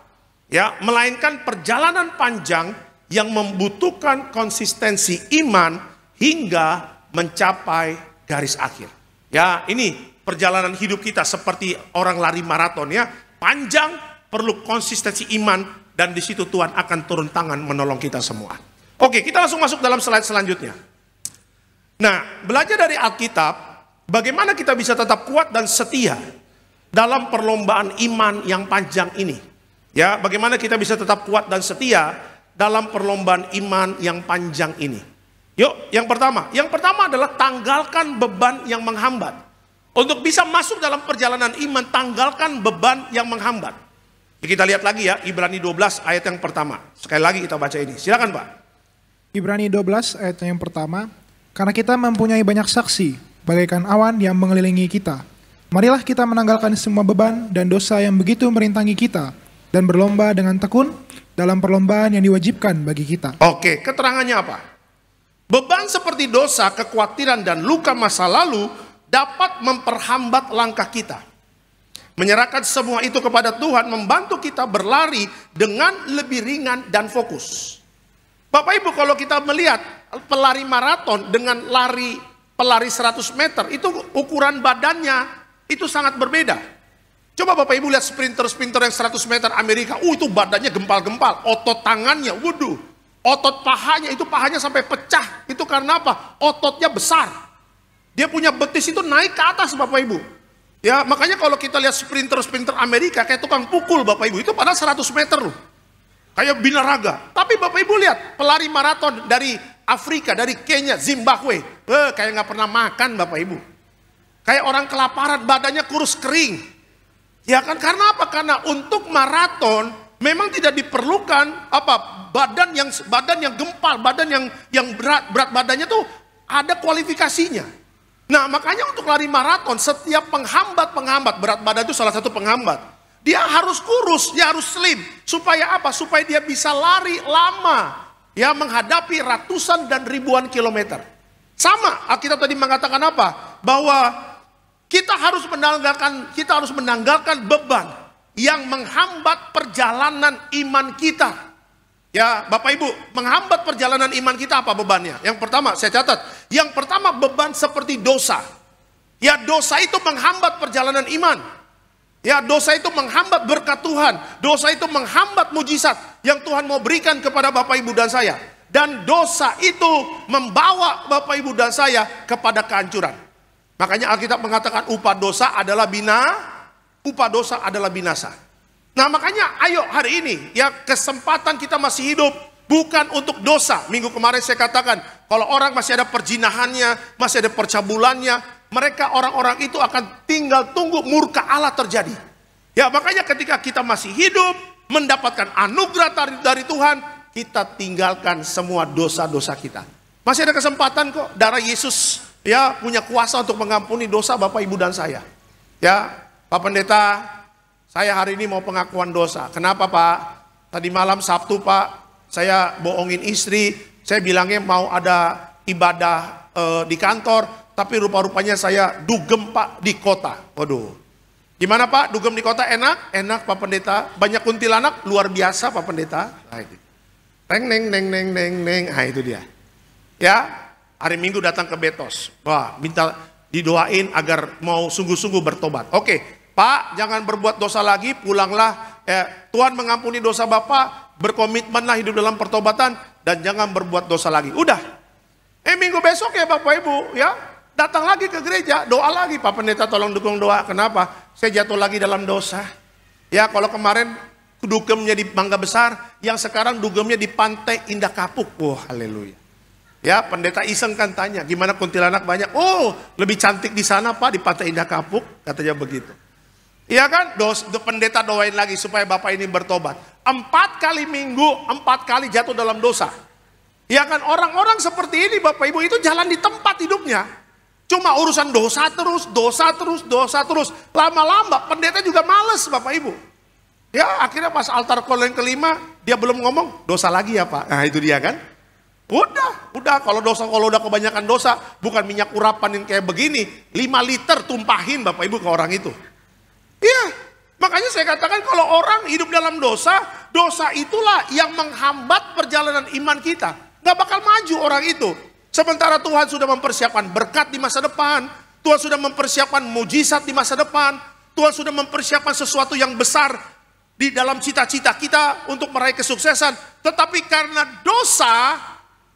Ya, melainkan perjalanan panjang yang membutuhkan konsistensi iman hingga mencapai garis akhir. Ya, ini perjalanan hidup kita seperti orang lari maraton ya, panjang, perlu konsistensi iman, dan di situ Tuhan akan turun tangan menolong kita semua. Oke, kita langsung masuk dalam slide selanjutnya. Nah, belajar dari Alkitab, bagaimana kita bisa tetap kuat dan setia dalam perlombaan iman yang panjang ini. Ya, bagaimana kita bisa tetap kuat dan setia dalam perlombaan iman yang panjang ini. Yuk, yang pertama adalah tanggalkan beban yang menghambat. Untuk bisa masuk dalam perjalanan iman, tanggalkan beban yang menghambat. Kita lihat lagi ya, Ibrani 12 ayat yang pertama. Sekali lagi kita baca ini. Silakan Pak. Ibrani 12 ayat yang pertama. Karena kita mempunyai banyak saksi, bagaikan awan yang mengelilingi kita. Marilah kita menanggalkan semua beban dan dosa yang begitu merintangi kita, dan berlomba dengan tekun dalam perlombaan yang diwajibkan bagi kita. Oke, keterangannya apa? Beban seperti dosa, kekhawatiran, dan luka masa lalu dapat memperhambat langkah kita. Menyerahkan semua itu kepada Tuhan membantu kita berlari dengan lebih ringan dan fokus. Bapak Ibu, kalau kita melihat pelari maraton dengan pelari 100 meter, itu ukuran badannya itu sangat berbeda. Coba Bapak Ibu lihat sprinter-sprinter yang 100 meter Amerika, itu badannya gempal-gempal, otot tangannya, waduh, otot pahanya, itu pahanya sampai pecah. Itu karena apa? Ototnya besar. Dia punya betis itu naik ke atas Bapak Ibu. Ya, makanya kalau kita lihat sprinter Amerika kayak tukang pukul Bapak Ibu, itu padahal 100 meter loh. Kayak binaraga. Tapi Bapak Ibu lihat, pelari maraton dari Afrika, dari Kenya, Zimbabwe, kayak nggak pernah makan Bapak Ibu. Kayak orang kelaparan, badannya kurus kering. Ya kan, karena apa? Karena untuk maraton memang tidak diperlukan badan yang gempal, badan yang berat badannya tuh ada kualifikasinya. Nah, makanya untuk lari maraton setiap penghambat berat badan itu salah satu penghambat. Dia harus kurus, dia harus slim. Supaya apa? Supaya dia bisa lari lama. Ya, menghadapi ratusan dan ribuan kilometer. Sama, Alkitab tadi mengatakan apa? Bahwa kita harus menanggalkan beban yang menghambat perjalanan iman kita. Ya, Bapak Ibu, menghambat perjalanan iman kita apa bebannya? Yang pertama, saya catat. Yang pertama, beban seperti dosa. Ya, dosa itu menghambat perjalanan iman. Ya, dosa itu menghambat berkat Tuhan. Dosa itu menghambat mujizat yang Tuhan mau berikan kepada Bapak Ibu dan saya. Dan dosa itu membawa Bapak Ibu dan saya kepada kehancuran. Makanya Alkitab mengatakan upah dosa adalah binasa. Nah, makanya ayo hari ini ya, kesempatan kita masih hidup bukan untuk dosa. Minggu kemarin saya katakan, kalau orang masih ada perjinahannya, masih ada percabulannya, mereka orang-orang itu akan tinggal tunggu murka Allah terjadi. Ya, makanya ketika kita masih hidup, mendapatkan anugerah dari Tuhan, kita tinggalkan semua dosa-dosa kita. Masih ada kesempatan kok. Darah Yesus ya punya kuasa untuk mengampuni dosa Bapak Ibu dan saya. Ya, Pak Pendeta, saya hari ini mau pengakuan dosa. Kenapa Pak? Tadi malam Sabtu Pak, saya bohongin istri. Saya bilangnya mau ada ibadah di kantor. Tapi rupa-rupanya saya dugem Pak di kota. Waduh. Gimana Pak? Dugem di kota enak? Enak Pak Pendeta. Banyak kuntilanak? Luar biasa Pak Pendeta. Nah, itu. Neng. Nah, itu dia. Ya, hari Minggu datang ke Betos. Wah, minta didoain agar mau sungguh-sungguh bertobat. Oke. Pak, jangan berbuat dosa lagi, pulanglah. Tuhan mengampuni dosa Bapak, berkomitmenlah hidup dalam pertobatan, dan jangan berbuat dosa lagi. Udah. Minggu besok ya Bapak Ibu, ya datang lagi ke gereja, doa lagi. Pak Pendeta tolong dukung doa. Kenapa? Saya jatuh lagi dalam dosa. Ya, kalau kemarin dugemnya di Mangga Besar, yang sekarang dugemnya di Pantai Indah Kapuk. Wah, haleluya. Ya, Pendeta iseng kan tanya, gimana kuntilanak banyak? Oh, lebih cantik di sana Pak, di Pantai Indah Kapuk, katanya begitu. Iya kan, pendeta doain lagi supaya Bapak ini bertobat. 4 kali minggu, 4 kali jatuh dalam dosa. Iya kan, orang-orang seperti ini Bapak Ibu itu jalan di tempat hidupnya. Cuma urusan dosa terus. Lama-lama pendeta juga males Bapak Ibu. Ya, akhirnya pas altar call yang kelima, dia belum ngomong, dosa lagi ya Pak. Nah, itu dia kan. Udah kalau udah kebanyakan dosa, bukan minyak urapan yang kayak begini, 5 liter tumpahin Bapak Ibu ke orang itu. Iya, makanya saya katakan kalau orang hidup dalam dosa, dosa itulah yang menghambat perjalanan iman kita. Gak bakal maju orang itu. Sementara Tuhan sudah mempersiapkan berkat di masa depan, Tuhan sudah mempersiapkan mujizat di masa depan, Tuhan sudah mempersiapkan sesuatu yang besar di dalam cita-cita kita untuk meraih kesuksesan. Tetapi karena dosa,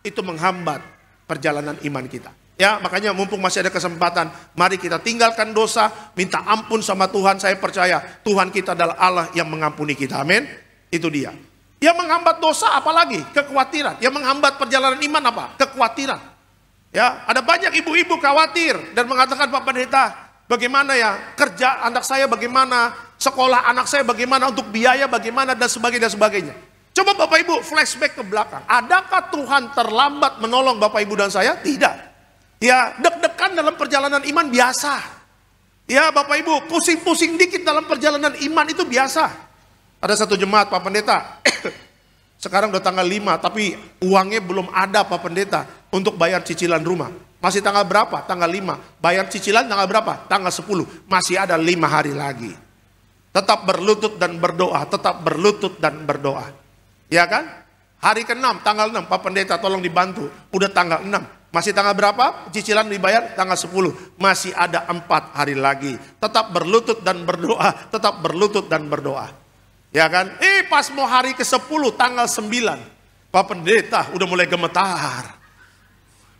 itu menghambat perjalanan iman kita. Ya, makanya mumpung masih ada kesempatan, mari kita tinggalkan dosa, minta ampun sama Tuhan. Saya percaya Tuhan kita adalah Allah yang mengampuni kita. Amin. Itu dia. Yang menghambat dosa apalagi? Kekhawatiran. Yang menghambat perjalanan iman apa? Kekhawatiran. Ya, ada banyak ibu-ibu khawatir dan mengatakan, Pak Pendeta, bagaimana ya kerja anak saya, bagaimana sekolah anak saya, bagaimana untuk biaya, bagaimana dan sebagainya. Coba Bapak Ibu flashback ke belakang. Adakah Tuhan terlambat menolong Bapak Ibu dan saya? Tidak. Ya, deg-degan dalam perjalanan iman biasa. Ya, Bapak Ibu, pusing-pusing dikit dalam perjalanan iman itu biasa. Ada satu jemaat Pak Pendeta, sekarang udah tanggal 5, tapi uangnya belum ada Pak Pendeta untuk bayar cicilan rumah. Masih tanggal berapa? Tanggal 5. Bayar cicilan tanggal berapa? Tanggal 10. Masih ada 5 hari lagi. Tetap berlutut dan berdoa, tetap berlutut dan berdoa. Ya kan? Hari ke-6, tanggal 6, Pak Pendeta tolong dibantu. Udah tanggal 6. Masih tanggal berapa? Cicilan dibayar tanggal 10. Masih ada 4 hari lagi. Tetap berlutut dan berdoa. Tetap berlutut dan berdoa. Ya kan? Pas mau hari ke-10 tanggal 9. Pak Pendeta udah mulai gemetar.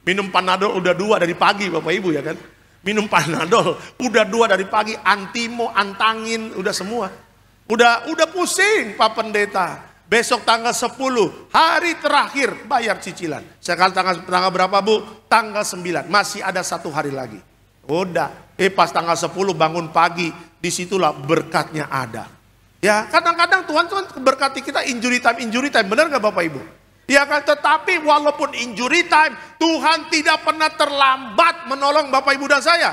Minum Panadol udah 2 dari pagi Bapak Ibu ya kan. minum Panadol, udah 2 dari pagi, antimo, antangin, udah semua. Udah pusing Pak Pendeta. Besok tanggal 10, hari terakhir bayar cicilan. Sekarang tanggal berapa Bu? Tanggal 9, masih ada 1 hari lagi. Udah, pas tanggal 10 bangun pagi, disitulah berkatnya ada. Ya, kadang-kadang Tuhan berkati kita injury time, benar gak Bapak Ibu? Ya kan, tetapi walaupun injury time, Tuhan tidak pernah terlambat menolong Bapak Ibu dan saya.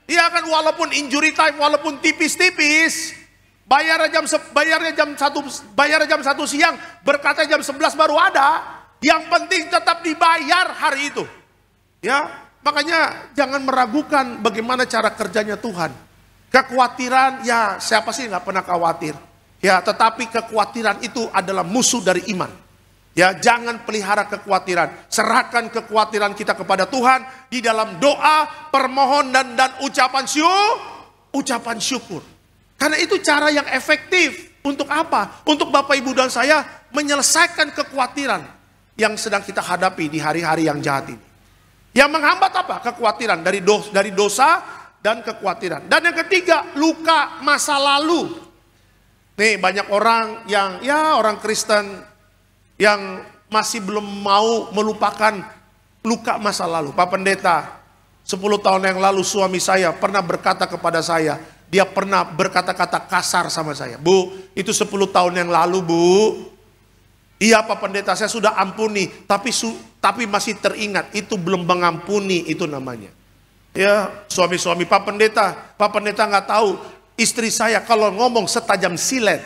Ya kan, walaupun injury time, walaupun tipis-tipis, bayarnya jam 1 siang, berkatnya jam 11 baru ada. Yang penting tetap dibayar hari itu. Ya, makanya jangan meragukan bagaimana cara kerjanya Tuhan. Kekhawatiran, ya siapa sih nggak pernah khawatir? Ya, tetapi kekhawatiran itu adalah musuh dari iman. Ya, jangan pelihara kekhawatiran. Serahkan kekhawatiran kita kepada Tuhan di dalam doa, permohonan dan ucapan syukur. Karena itu cara yang efektif. Untuk apa? Untuk Bapak Ibu dan saya menyelesaikan kekhawatiran yang sedang kita hadapi di hari-hari yang jahat ini. Yang menghambat apa? Kekhawatiran dari dosa dan kekhawatiran. Dan yang ketiga, luka masa lalu. Nih, banyak orang yang, ya orang Kristen yang masih belum mau melupakan luka masa lalu. Pak Pendeta, 10 tahun yang lalu suami saya pernah berkata kepada saya, dia pernah berkata-kata kasar sama saya. Bu, itu 10 tahun yang lalu Bu. Iya Pak Pendeta, saya sudah ampuni, tapi masih teringat, itu belum mengampuni, itu namanya. Ya, suami-suami Pak Pendeta nggak tahu, istri saya kalau ngomong setajam silet.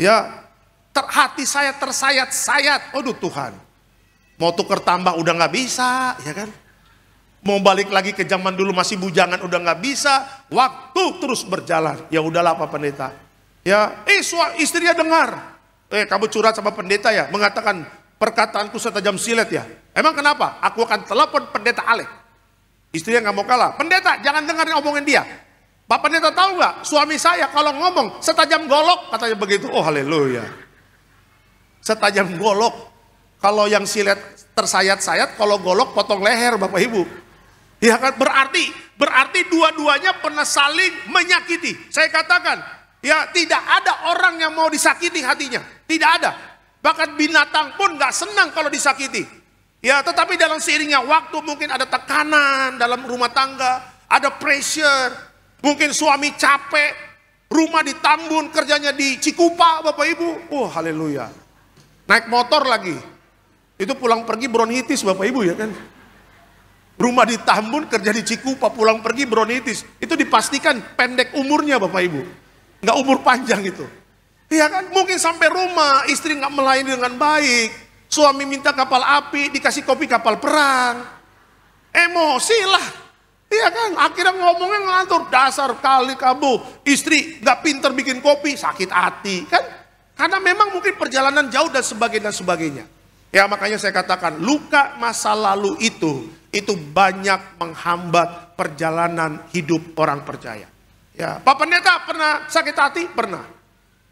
Ya, hati saya tersayat-sayat. Aduh Tuhan, mau tuker tambah udah nggak bisa, ya kan? Mau balik lagi ke zaman dulu masih bujangan udah nggak bisa. Waktu terus berjalan. Ya udahlah Pak Pendeta. Ya, istrinya dengar. Kamu curhat sama pendeta ya, mengatakan perkataanku setajam silet ya. Emang kenapa? Aku akan telepon Pendeta Alek. Istrinya nggak mau kalah. Pendeta, jangan dengerin omongin dia. Pak Pendeta tahu nggak? Suami saya kalau ngomong setajam golok, katanya begitu. Oh haleluya. Setajam golok. Kalau yang silet tersayat-sayat, kalau golok potong leher Bapak Ibu. Ya kan, berarti dua-duanya pernah saling menyakiti. Saya katakan, ya tidak ada orang yang mau disakiti hatinya. Tidak ada. Bahkan binatang pun nggak senang kalau disakiti. Ya, tetapi dalam seiringnya waktu mungkin ada tekanan dalam rumah tangga, ada pressure, mungkin suami capek, rumah di Tambun, kerjanya di Cikupa, Bapak Ibu. Oh, haleluya. Naik motor lagi. Itu pulang pergi bronkitis, Bapak Ibu ya kan. Rumah di Tambun, kerja di Cikupa, pulang pergi bronkitis. Itu dipastikan pendek umurnya Bapak Ibu. Nggak umur panjang itu. Iya kan, mungkin sampai rumah, istri nggak melayani dengan baik. Suami minta kapal api, dikasih kopi kapal perang. Emosi lah. Iya kan, akhirnya ngomongnya ngantur. Dasar kali kamu, istri gak pinter bikin kopi, sakit hati. Kan, karena memang mungkin perjalanan jauh dan sebagainya. Ya makanya saya katakan, luka masa lalu itu banyak menghambat perjalanan hidup orang percaya. Ya, Pak Pendeta pernah sakit hati? Pernah.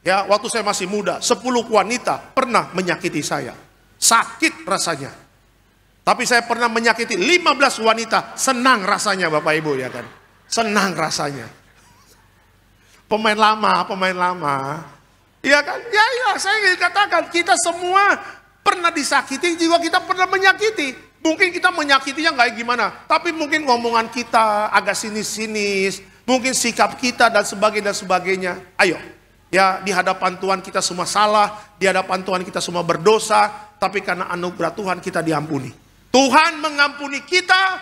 Ya, waktu saya masih muda, 10 wanita pernah menyakiti saya. Sakit rasanya. Tapi saya pernah menyakiti 15 wanita. Senang rasanya Bapak Ibu ya kan. Senang rasanya. Pemain lama. Ya kan. Ya saya katakan kita semua pernah disakiti. Juga kita pernah menyakiti. Mungkin kita menyakitinya nggak gimana. Tapi mungkin ngomongan kita agak sinis-sinis. Mungkin sikap kita dan sebagainya. Ayo. Ya, di hadapan Tuhan kita semua salah, di hadapan Tuhan kita semua berdosa, tapi karena anugerah Tuhan kita diampuni. Tuhan mengampuni kita,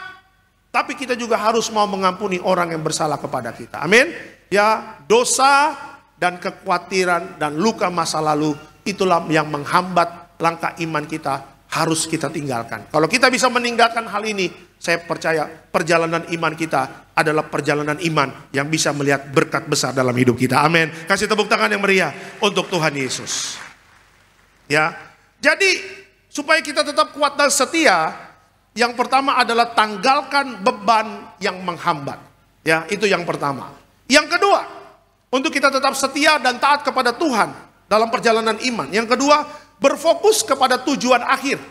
tapi kita juga harus mau mengampuni orang yang bersalah kepada kita. Amin. Ya, dosa dan kekhawatiran dan luka masa lalu itulah yang menghambat langkah iman kita, harus kita tinggalkan. Kalau kita bisa meninggalkan hal ini, saya percaya perjalanan iman kita adalah perjalanan iman yang bisa melihat berkat besar dalam hidup kita. Amin. Kasih tepuk tangan yang meriah untuk Tuhan Yesus. Ya, jadi supaya kita tetap kuat dan setia, yang pertama adalah tanggalkan beban yang menghambat. Ya, itu yang pertama. Yang kedua, untuk kita tetap setia dan taat kepada Tuhan dalam perjalanan iman. Yang kedua, berfokus kepada tujuan akhir.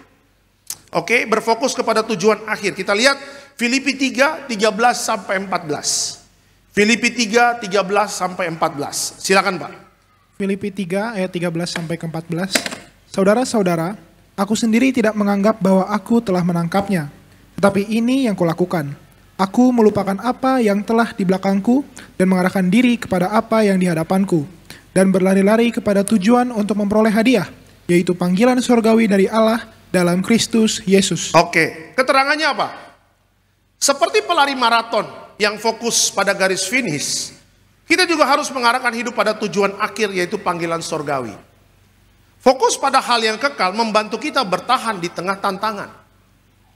Oke, berfokus kepada tujuan akhir. Kita lihat Filipi 3, 13 sampai 14. Filipi 3, 13 sampai 14. Silakan Pak. Filipi 3 ayat 13 sampai ke 14. Saudara-saudara, aku sendiri tidak menganggap bahwa aku telah menangkapnya. Tetapi ini yang kulakukan. Aku melupakan apa yang telah di belakangku dan mengarahkan diri kepada apa yang di hadapanku. Dan berlari-lari kepada tujuan untuk memperoleh hadiah, yaitu panggilan surgawi dari Allah dalam Kristus Yesus. Oke, keterangannya apa? Seperti pelari maraton yang fokus pada garis finish, kita juga harus mengarahkan hidup pada tujuan akhir, yaitu panggilan surgawi. Fokus pada hal yang kekal membantu kita bertahan di tengah tantangan.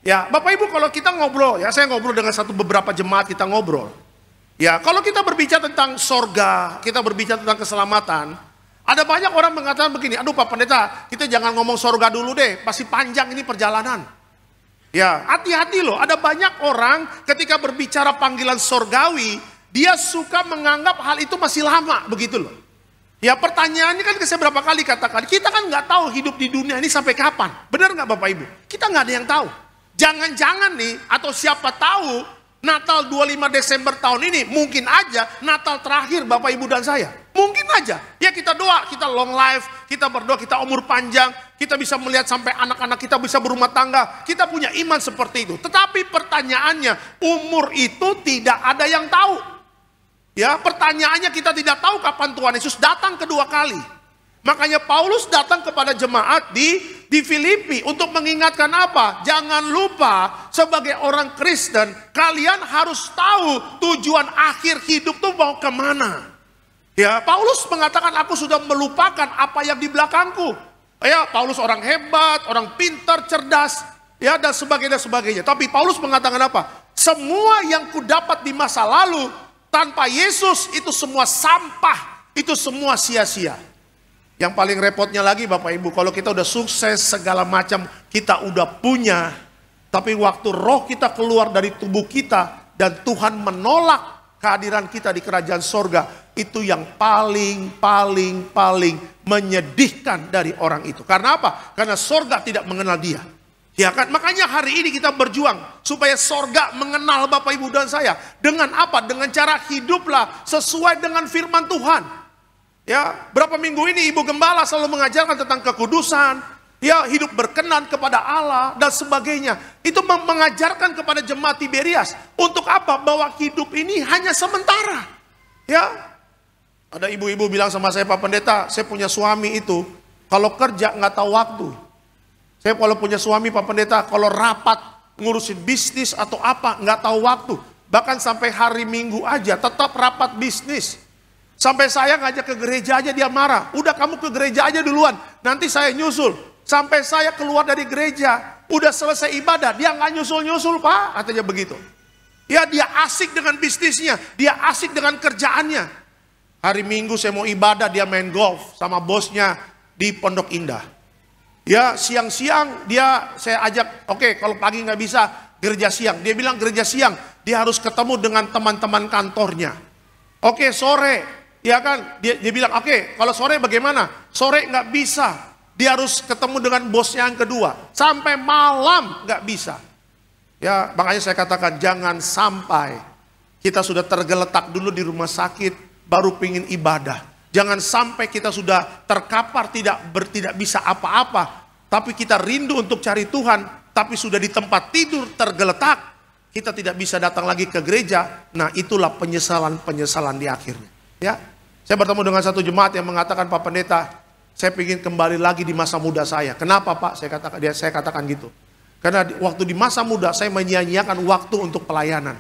Ya, Bapak Ibu, kalau kita ngobrol, ya saya ngobrol dengan beberapa jemaat, kita ngobrol. Ya, kalau kita berbicara tentang sorga, kita berbicara tentang keselamatan, ada banyak orang mengatakan begini, aduh Pak Pendeta, kita jangan ngomong sorga dulu deh, pasti panjang ini perjalanan. Ya, hati-hati loh, ada banyak orang ketika berbicara panggilan sorgawi, dia suka menganggap hal itu masih lama, begitu loh. Ya, pertanyaannya kan saya berapa kali katakan, kita kan nggak tahu hidup di dunia ini sampai kapan. Benar nggak Bapak Ibu? Kita nggak ada yang tahu. Jangan-jangan nih, atau siapa tahu, Natal 25 Desember tahun ini, mungkin aja Natal terakhir Bapak Ibu dan saya. Mungkin aja, ya kita doa, kita long life, kita berdoa, kita umur panjang, kita bisa melihat sampai anak-anak kita bisa berumah tangga, kita punya iman seperti itu. Tetapi pertanyaannya, umur itu tidak ada yang tahu. Ya, pertanyaannya kita tidak tahu kapan Tuhan Yesus datang kedua kali. Makanya Paulus datang kepada jemaat di Filipi untuk mengingatkan apa? Jangan lupa sebagai orang Kristen, kalian harus tahu tujuan akhir hidup tuh mau kemana. Ya, Paulus mengatakan aku sudah melupakan apa yang di belakangku. Ya, Paulus orang hebat, orang pintar, cerdas, ya dan sebagainya. Tapi Paulus mengatakan apa? Semua yang kudapat di masa lalu tanpa Yesus itu semua sampah, itu semua sia-sia. Yang paling repotnya lagi Bapak Ibu, kalau kita udah sukses segala macam, kita udah punya, tapi waktu roh kita keluar dari tubuh kita dan Tuhan menolak kehadiran kita di kerajaan sorga, itu yang paling menyedihkan dari orang itu. Karena apa? Karena sorga tidak mengenal dia. Ya kan? Makanya hari ini kita berjuang supaya sorga mengenal Bapak Ibu dan saya. Dengan apa? Dengan cara hiduplah sesuai dengan firman Tuhan. Ya, berapa minggu ini Ibu Gembala selalu mengajarkan tentang kekudusan, ya, hidup berkenan kepada Allah dan sebagainya. Itu mengajarkan kepada jemaat Tiberias untuk apa? Bahwa hidup ini hanya sementara. Ya, ada ibu-ibu bilang sama saya, Pak Pendeta, saya punya suami itu kalau kerja nggak tahu waktu. Saya kalau punya suami Pak Pendeta, kalau rapat ngurusin bisnis atau apa nggak tahu waktu. Bahkan sampai hari Minggu aja tetap rapat bisnis. Sampai saya ngajak ke gereja aja dia marah. Udah kamu ke gereja aja duluan, nanti saya nyusul. Sampai saya keluar dari gereja, udah selesai ibadah, dia nggak nyusul-nyusul Pak, katanya begitu. Ya, dia asik dengan bisnisnya, dia asik dengan kerjaannya. Hari Minggu saya mau ibadah, dia main golf sama bosnya di Pondok Indah. Ya, siang-siang saya ajak, oke, kalau pagi nggak bisa gereja siang. Dia bilang gereja siang, dia harus ketemu dengan teman-teman kantornya. Oke, sore, ya kan? Dia bilang, oke, kalau sore bagaimana? Sore nggak bisa. Dia harus ketemu dengan bosnya yang kedua. Sampai malam nggak bisa. Ya, makanya saya katakan jangan sampai kita sudah tergeletak dulu di rumah sakit baru pingin ibadah. Jangan sampai kita sudah terkapar tidak bisa apa-apa, tapi kita rindu untuk cari Tuhan, tapi sudah di tempat tidur tergeletak, kita tidak bisa datang lagi ke gereja. Nah, itulah penyesalan di akhirnya. Ya, saya bertemu dengan satu jemaat yang mengatakan, Pak Pendeta, saya ingin kembali lagi di masa muda saya. Kenapa Pak? Saya katakan gitu. Karena waktu di masa muda saya menyia-nyiakan waktu untuk pelayanan.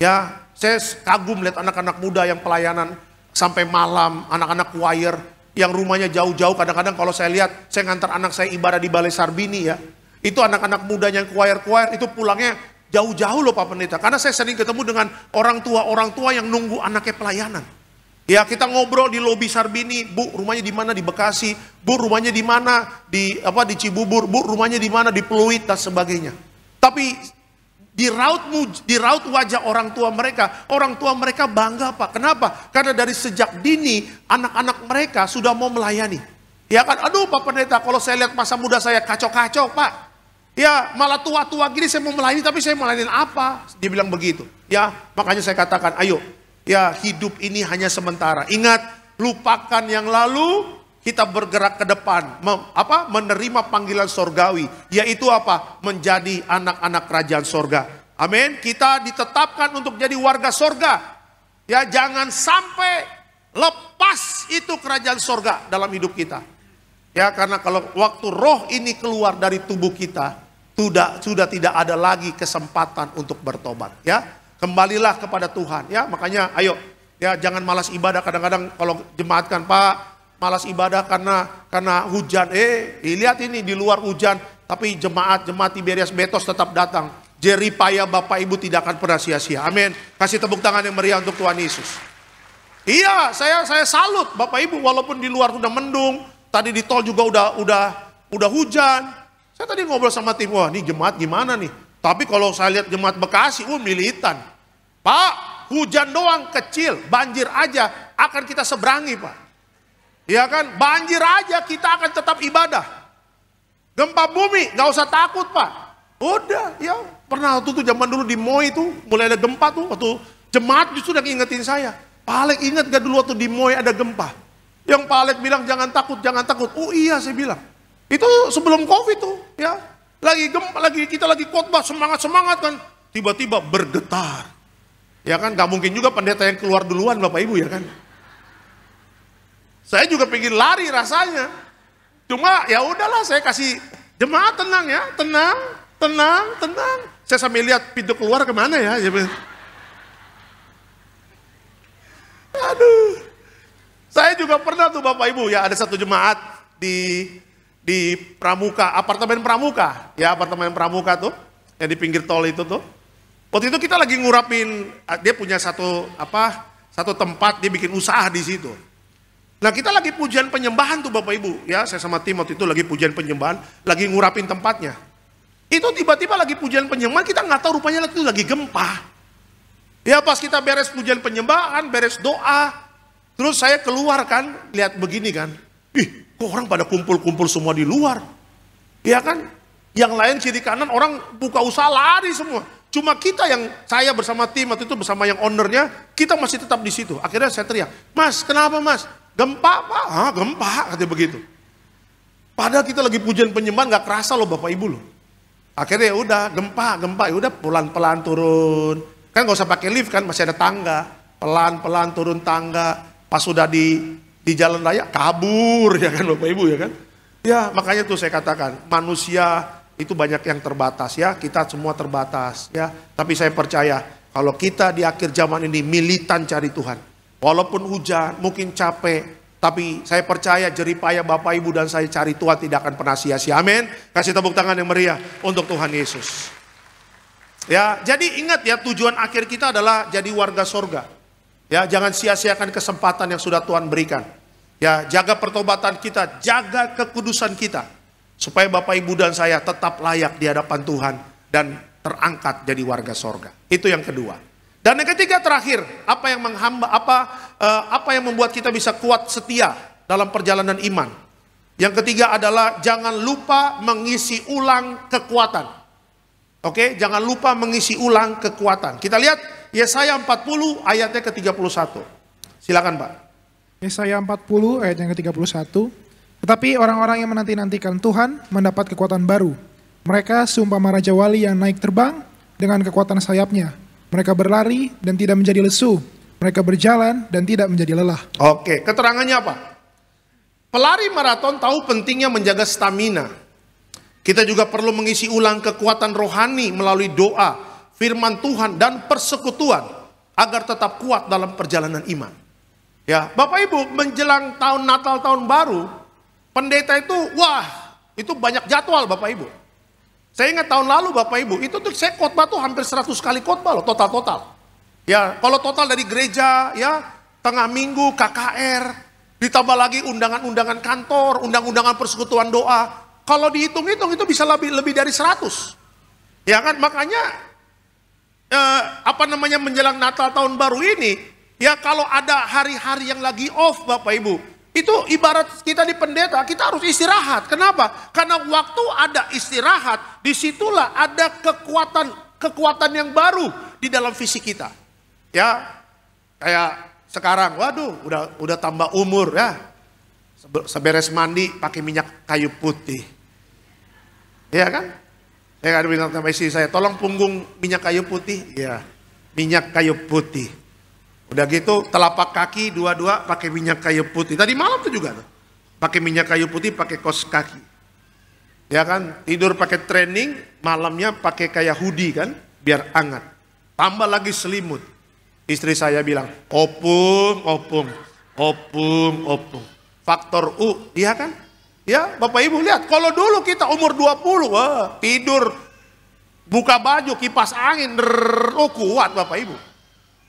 Ya, saya kagum lihat anak-anak muda yang pelayanan sampai malam, anak-anak choir yang rumahnya jauh-jauh. Kadang-kadang kalau saya lihat, saya ngantar anak saya ibadah di Balai Sarbini ya. Itu anak-anak muda yang choir-choir itu pulangnya jauh-jauh loh Pak Pendeta. Karena saya sering ketemu dengan orang tua yang nunggu anaknya pelayanan. Ya, kita ngobrol di lobi Sarbini, Bu, rumahnya di mana? Di Bekasi. Bu, rumahnya di mana? Di Cibubur. Bu, rumahnya di mana? Di Pluit dan sebagainya. Tapi di raut wajah orang tua mereka bangga Pak. Kenapa? Karena dari sejak dini anak-anak mereka sudah mau melayani. Ya kan, aduh Pak Pendeta, kalau saya lihat masa muda saya kacau-kacau Pak. Ya malah tua-tua gini saya mau melayani, tapi saya melayani apa? Dia bilang begitu. Ya makanya saya katakan, ayo, ya hidup ini hanya sementara. Ingat, lupakan yang lalu, kita bergerak ke depan. Menerima panggilan sorgawi, yaitu apa? Menjadi anak-anak kerajaan sorga. Amin. Kita ditetapkan untuk jadi warga sorga. Ya jangan sampai lepas itu kerajaan sorga dalam hidup kita. Ya karena kalau waktu roh ini keluar dari tubuh kita, sudah tidak ada lagi kesempatan untuk bertobat. Ya kembalilah kepada Tuhan. Ya makanya ayo, ya jangan malas ibadah. Kadang-kadang kalau jemaat kan, Pak, malas ibadah karena hujan. Lihat ini di luar hujan, tapi jemaat Tiberias Betos tetap datang. Jeripaya Bapak Ibu tidak akan pernah sia-sia. Amin. Kasih tepuk tangan yang meriah untuk Tuhan Yesus. Iya, saya salut Bapak Ibu, walaupun di luar udah mendung, tadi di tol juga udah hujan. Saya tadi ngobrol sama tim, wah ini jemaat gimana nih? Tapi kalau saya lihat jemaat Bekasi, militan. Pak, hujan doang kecil, banjir aja akan kita seberangi, Pak. Ya kan, banjir aja kita akan tetap ibadah. Gempa bumi, nggak usah takut, Pak. Udah, ya pernah waktu itu zaman dulu di Moi itu mulai ada gempa tuh, waktu jemaat justru yang ingetin saya. Pak Alek ingat gak dulu waktu di Moi ada gempa? Yang Pak Alek bilang jangan takut, jangan takut. Oh iya, saya bilang. Itu sebelum Covid tuh, ya. Kita lagi khotbah semangat kan, tiba-tiba bergetar. Ya kan, nggak mungkin juga pendeta yang keluar duluan Bapak Ibu ya kan. Saya juga pengen lari rasanya. Cuma ya udahlah, saya kasih jemaat tenang ya, tenang. Saya sambil lihat pintu keluar kemana ya. Aduh. Saya juga pernah tuh Bapak Ibu ya, ada satu jemaat di Pramuka, apartemen Pramuka, ya apartemen Pramuka tuh, yang di pinggir tol itu tuh. Waktu itu kita lagi ngurapin, dia punya satu tempat, dia bikin usaha di situ. Nah kita lagi pujian penyembahan tuh Bapak Ibu, ya saya sama tim waktu itu lagi pujian penyembahan, lagi ngurapin tempatnya. Itu tiba-tiba lagi pujian penyembahan, kita nggak tahu rupanya itu lagi gempa. Ya pas kita beres pujian penyembahan, beres doa, terus saya keluar kan, lihat begini kan, kok orang pada kumpul-kumpul semua di luar. Ya kan? Yang lain kiri kanan orang buka usaha lari semua. Cuma kita saya bersama tim waktu itu bersama yang ownernya, kita masih tetap di situ. Akhirnya saya teriak, "Mas, kenapa Mas? Gempa Pak?" "Ah, gempa," katanya begitu. Padahal kita lagi pujian penyembahan, nggak kerasa loh Bapak Ibu loh. Akhirnya ya udah gempa, ya udah pelan-pelan turun. Kan nggak usah pakai lift kan, masih ada tangga. Pelan-pelan turun tangga. Pas sudah di jalan raya kabur ya kan Bapak Ibu ya kan. Ya makanya tuh saya katakan manusia itu banyak yang terbatas ya, kita semua terbatas ya. Tapi saya percaya kalau kita di akhir zaman ini militan cari Tuhan. Walaupun hujan, mungkin capek, tapi saya percaya jeripaya Bapak Ibu dan saya cari Tuhan tidak akan pernah sia-sia. Amin. Kasih tepuk tangan yang meriah untuk Tuhan Yesus. Ya, jadi ingat ya, tujuan akhir kita adalah jadi warga sorga. Ya, jangan sia-siakan kesempatan yang sudah Tuhan berikan. Ya, jaga pertobatan kita, jaga kekudusan kita, supaya Bapak Ibu dan saya tetap layak di hadapan Tuhan dan terangkat jadi warga sorga. Itu yang kedua. Dan yang ketiga terakhir, apa yang membuat kita bisa kuat setia dalam perjalanan iman. Yang ketiga adalah jangan lupa mengisi ulang kekuatan. Oke, jangan lupa mengisi ulang kekuatan. Kita lihat Yesaya 40 ayatnya ke-31. Silakan Pak. Yesaya 40 ayat yang ke-31. Tetapi orang-orang yang menanti-nantikan Tuhan mendapat kekuatan baru. Mereka seumpama raja wali yang naik terbang dengan kekuatan sayapnya. Mereka berlari dan tidak menjadi lesu. Mereka berjalan dan tidak menjadi lelah. Oke, keterangannya apa? Pelari maraton tahu pentingnya menjaga stamina. Kita juga perlu mengisi ulang kekuatan rohani melalui doa, firman Tuhan dan persekutuan agar tetap kuat dalam perjalanan iman. Ya, Bapak Ibu, menjelang tahun Natal tahun baru, pendeta itu itu banyak jadwal Bapak Ibu. Saya ingat tahun lalu Bapak Ibu, itu tuh saya khotbah tuh hampir 100 kali khotbah loh, total. Ya, kalau total dari gereja ya, tengah minggu KKR, ditambah lagi undangan-undangan kantor, undang-undangan persekutuan doa. Kalau dihitung-hitung itu bisa lebih dari 100. Ya kan, makanya menjelang Natal tahun baru ini, ya kalau ada hari-hari yang lagi off Bapak Ibu, Itu ibarat kita di pendeta, kita harus istirahat. Kenapa? Karena waktu ada istirahat, disitulah ada kekuatan yang baru di dalam fisik kita. Ya, kayak sekarang, waduh, udah tambah umur ya. Seberes mandi pakai minyak kayu putih. Iya kan? Saya kan bilang sama istri saya, tolong punggung minyak kayu putih. Iya, minyak kayu putih. Udah gitu telapak kaki dua-dua pakai minyak kayu putih. Tadi malam tuh juga tuh. Pakai minyak kayu putih, pakai kaos kaki. Ya kan? Tidur pakai training, malamnya pakai kayak hoodie kan, biar hangat. Tambah lagi selimut. Istri saya bilang, opung. Faktor U, iya kan? Ya, Bapak Ibu lihat, kalau dulu kita umur 20, wah, tidur buka baju, kipas angin, kuat Bapak Ibu.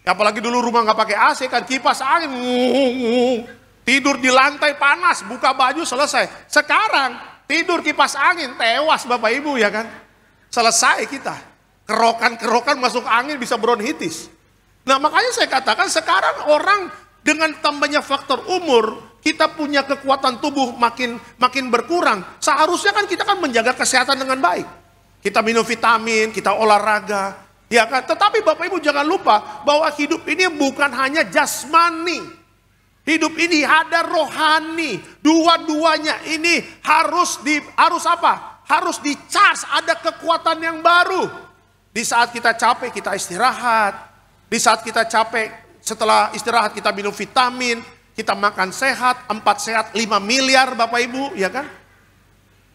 Apalagi dulu rumah nggak pakai AC kan, kipas angin, tidur di lantai panas, buka baju selesai. Sekarang tidur kipas angin, tewas Bapak Ibu ya kan? Selesai kita. Kerokan masuk angin bisa bronkitis. Nah makanya saya katakan sekarang orang dengan tambahnya faktor umur, kita punya kekuatan tubuh makin berkurang. Seharusnya kan kita kan menjaga kesehatan dengan baik. Kita minum vitamin, kita olahraga, ya kan? Tetapi Bapak Ibu jangan lupa bahwa hidup ini bukan hanya jasmani. Hidup ini ada rohani. Dua-duanya ini harus apa? Harus di-charge, ada kekuatan yang baru. Di saat kita capek, kita istirahat. Di saat kita capek, setelah istirahat kita minum vitamin, kita makan sehat, 4 sehat, 5 miliar Bapak Ibu, ya kan?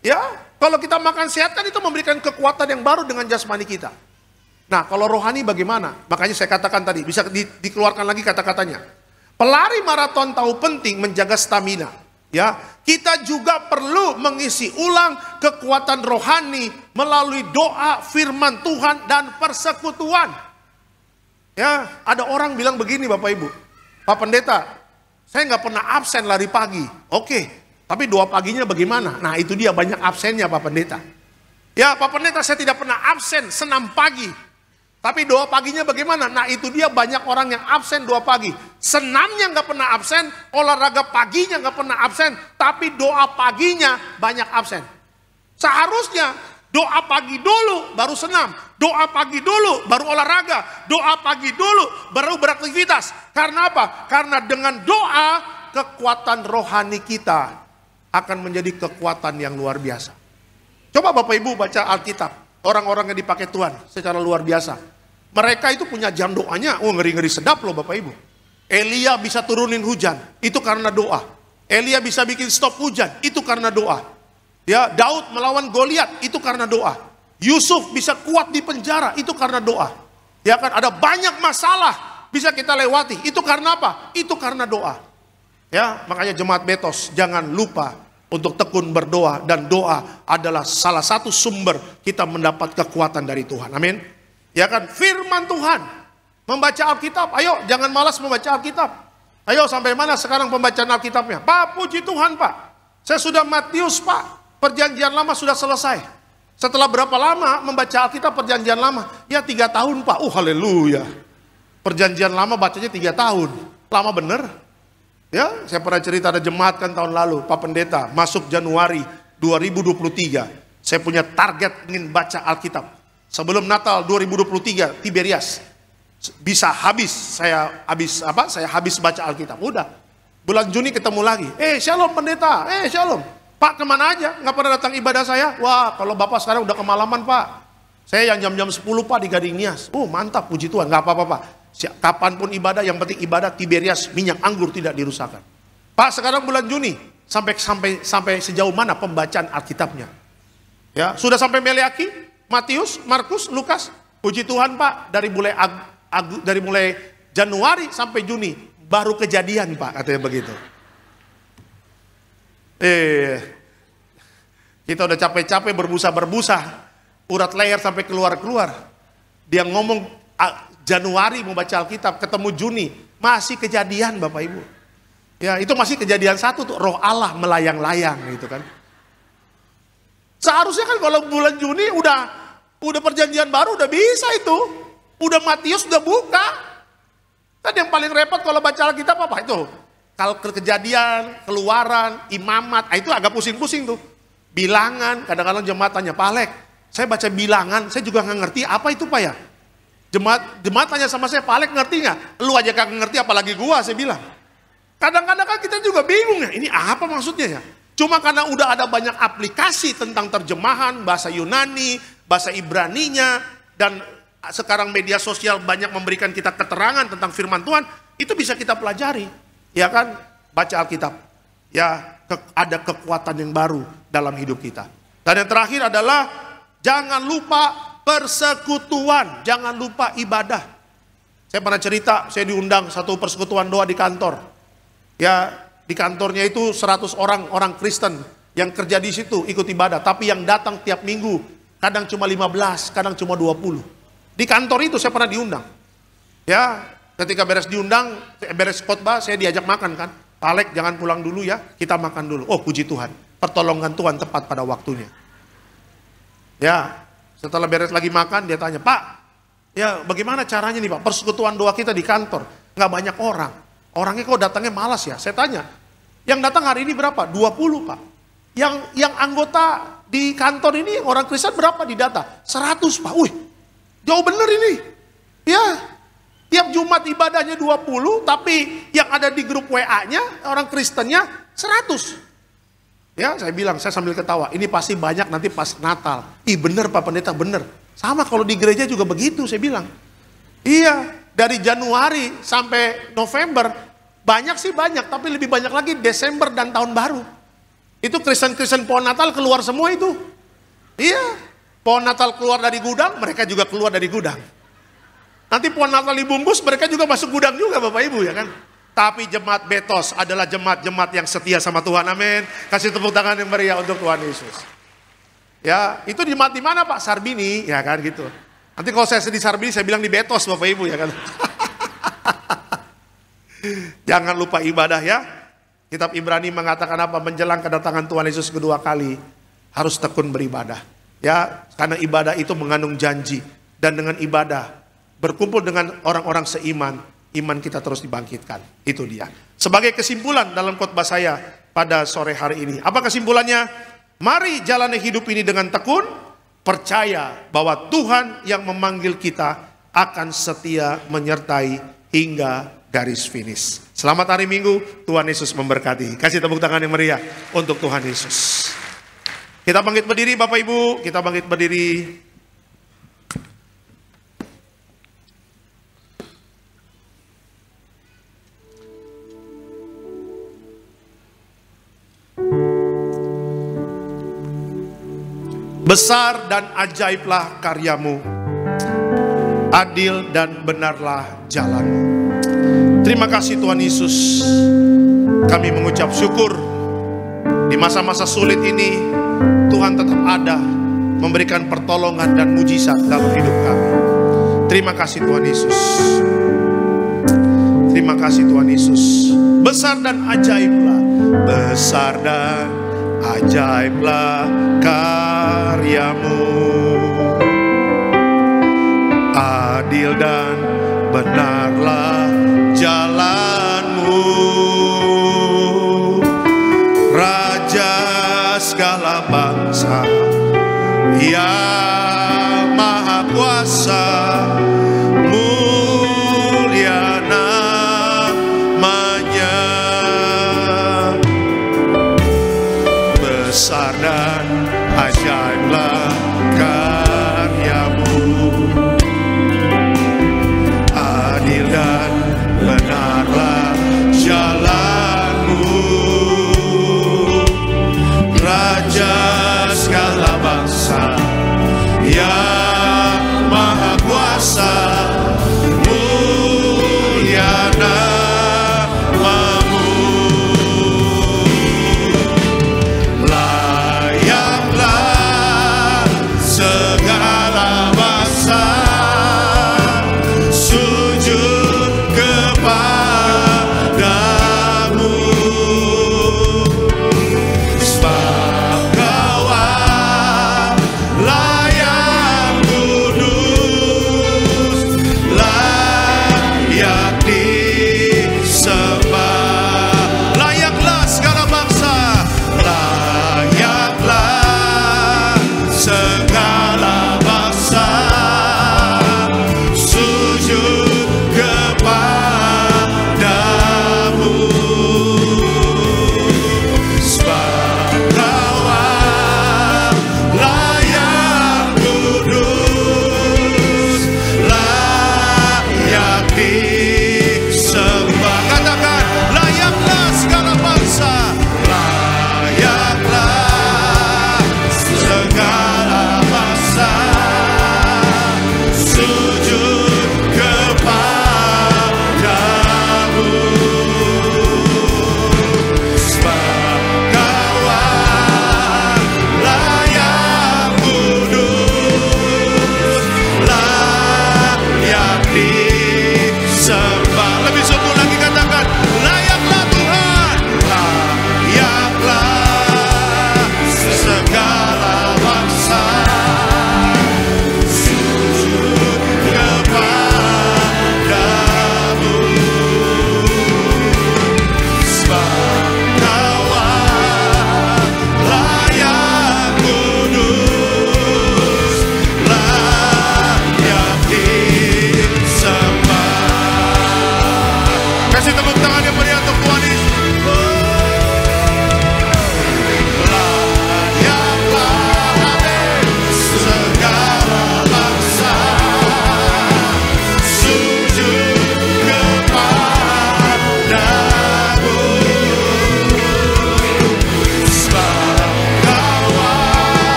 Ya, kalau kita makan sehat kan itu memberikan kekuatan yang baru dengan jasmani kita. Nah, kalau rohani bagaimana? Makanya saya katakan tadi, bisa dikeluarkan lagi kata-katanya. Pelari maraton tahu penting menjaga stamina. Ya, kita juga perlu mengisi ulang kekuatan rohani melalui doa, firman Tuhan, dan persekutuan. Ya, ada orang bilang begini Bapak Ibu, Pak Pendeta, saya nggak pernah absen lari pagi. Oke, tapi doa paginya bagaimana? Nah itu dia banyak absennya Pak Pendeta. Ya Pak Pendeta, saya tidak pernah absen senam pagi. Tapi doa paginya bagaimana? Nah itu dia banyak orang yang absen doa pagi. Senamnya nggak pernah absen, olahraga paginya nggak pernah absen, tapi doa paginya banyak absen. Seharusnya doa pagi dulu baru senam, doa pagi dulu baru olahraga, doa pagi dulu baru beraktivitas. Karena apa? Karena dengan doa kekuatan rohani kita akan menjadi kekuatan yang luar biasa. Coba Bapak Ibu baca Alkitab, orang-orang yang dipakai Tuhan secara luar biasa. Mereka itu punya jam doanya, ngeri-ngeri sedap loh Bapak Ibu. Elia bisa turunin hujan, itu karena doa. Elia bisa bikin stop hujan, itu karena doa. Ya, Daud melawan Goliat itu karena doa. Yusuf bisa kuat di penjara itu karena doa. Ya kan, ada banyak masalah bisa kita lewati. Itu karena apa? Itu karena doa. Ya, makanya jemaat Betos jangan lupa untuk tekun berdoa, dan doa adalah salah satu sumber kita mendapat kekuatan dari Tuhan. Amin. Ya kan, firman Tuhan. Membaca Alkitab, ayo jangan malas membaca Alkitab. Ayo sampai mana sekarang pembacaan Alkitabnya? Pak, puji Tuhan Pak. Saya sudah Matius Pak. Perjanjian lama sudah selesai. Setelah berapa lama membaca Alkitab perjanjian lama? Ya 3 tahun Pak. Haleluya. Perjanjian lama bacanya 3 tahun. Lama bener. Ya, saya pernah cerita ada jemaat kan tahun lalu, Pak Pendeta, masuk Januari 2023. Saya punya target ingin baca Alkitab. Sebelum Natal 2023, Tiberias bisa habis. Saya habis baca Alkitab. Udah. Bulan Juni ketemu lagi. Shalom Pendeta. Shalom. Pak kemana aja? Nggak pernah datang ibadah saya? Wah kalau Bapak sekarang udah kemalaman Pak. Saya yang jam-jam 10 Pak di Gading Nias. Mantap, puji Tuhan. Nggak apa-apa Pak. Kapanpun ibadah, yang penting ibadah Tiberias, minyak anggur tidak dirusakkan. Pak sekarang bulan Juni. Sampai sejauh mana pembacaan Alkitabnya? Ya, sudah sampai Meleaki, Matius, Markus, Lukas. Puji Tuhan Pak. Dari mulai Januari sampai Juni. Baru kejadian Pak, katanya begitu. Kita udah capek-capek berbusa-berbusa, urat leher sampai keluar-keluar. Dia ngomong Januari mau baca Alkitab, ketemu Juni, masih kejadian Bapak Ibu. Ya itu masih kejadian 1 tuh, roh Allah melayang-layang gitu kan. Seharusnya kan kalau bulan Juni udah perjanjian baru udah bisa itu. Udah Matius udah buka. Kan yang paling repot kalau baca Alkitab apa itu? Kalau Kejadian, Keluaran, Imamat, itu agak pusing-pusing tuh. Bilangan, kadang-kadang jemaat tanya, Pak Alek, saya baca bilangan, saya juga nggak ngerti apa itu Pak ya. Jemaat tanya sama saya, Pak Alek ngerti nggak? Lu aja kagak ngerti apalagi gua, saya bilang. Kadang-kadang kan kita juga bingung ya, ini apa maksudnya ya? Cuma karena udah ada banyak aplikasi tentang terjemahan, bahasa Yunani, bahasa Ibraninya, dan sekarang media sosial banyak memberikan kita keterangan tentang firman Tuhan, itu bisa kita pelajari. Ya kan, baca Alkitab. Ya, ada kekuatan yang baru dalam hidup kita. Dan yang terakhir adalah, jangan lupa persekutuan, jangan lupa ibadah. Saya pernah cerita, saya diundang satu persekutuan doa di kantor. Ya, di kantornya itu 100 orang Kristen yang kerja di situ ikut ibadah, tapi yang datang tiap minggu kadang cuma 15, kadang cuma 20. Di kantor itu saya pernah diundang. Ya, ketika beres diundang, beres khotbah, saya diajak makan kan. Pak Alek, jangan pulang dulu ya, kita makan dulu. Oh, puji Tuhan, pertolongan Tuhan tepat pada waktunya. Ya, setelah beres lagi makan, dia tanya, Pak, ya bagaimana caranya nih Pak, persekutuan doa kita di kantor, nggak banyak orang. Orangnya kok datangnya malas ya? Saya tanya, yang datang hari ini berapa? 20 Pak. Yang anggota di kantor ini orang Kristen berapa di data? 100 Pak. Wih, jauh bener ini. Ya, tiap Jumat ibadahnya 20, tapi yang ada di grup WA-nya, orang Kristennya 100. Ya, saya bilang, saya sambil ketawa, ini pasti banyak nanti pas Natal. Ih bener Pak Pendeta, bener. Sama kalau di gereja juga begitu, saya bilang. Iya, dari Januari sampai November, banyak sih banyak, tapi lebih banyak lagi Desember dan tahun baru. Itu Kristen-Kristen pohon Natal keluar semua itu. Iya, pohon Natal keluar dari gudang, mereka juga keluar dari gudang. Nanti pohon Natal dibungkus, mereka juga masuk gudang juga Bapak Ibu ya kan. Tapi jemaat Betos adalah jemaat-jemaat yang setia sama Tuhan, amin. Kasih tepuk tangan yang meriah untuk Tuhan Yesus. Ya, itu jemaat di mana Pak? Sarbini, ya kan gitu. Nanti kalau saya di Sarbini, saya bilang di Betos Bapak Ibu ya kan. Jangan lupa ibadah ya. Kitab Ibrani mengatakan apa? Menjelang kedatangan Tuhan Yesus kedua kali, harus tekun beribadah. Ya, karena ibadah itu mengandung janji. Dan dengan ibadah, berkumpul dengan orang-orang seiman, iman kita terus dibangkitkan. Itu dia. Sebagai kesimpulan dalam khotbah saya pada sore hari ini. Apa kesimpulannya? Mari jalani hidup ini dengan tekun, percaya bahwa Tuhan yang memanggil kita akan setia menyertai hingga garis finish. Selamat hari Minggu, Tuhan Yesus memberkati. Kasih tepuk tangan yang meriah untuk Tuhan Yesus. Kita bangkit berdiri Bapak Ibu, kita bangkit berdiri. Besar dan ajaiblah karyamu, adil dan benarlah jalanmu. Terima kasih Tuhan Yesus. Kami mengucap syukur di masa-masa sulit ini Tuhan tetap ada memberikan pertolongan dan mujizat dalam hidup kami. Terima kasih Tuhan Yesus. Terima kasih Tuhan Yesus. Besar dan ajaiblah, besar dan ajaiblah karyamu, adil dan benarlah jalanmu, Raja segala bangsa yang maha kuasa, mulia namanya, besar dan ajaiblah karyamu, adil dan benarlah jalanmu, Raja segala bangsa yang maha kuasa,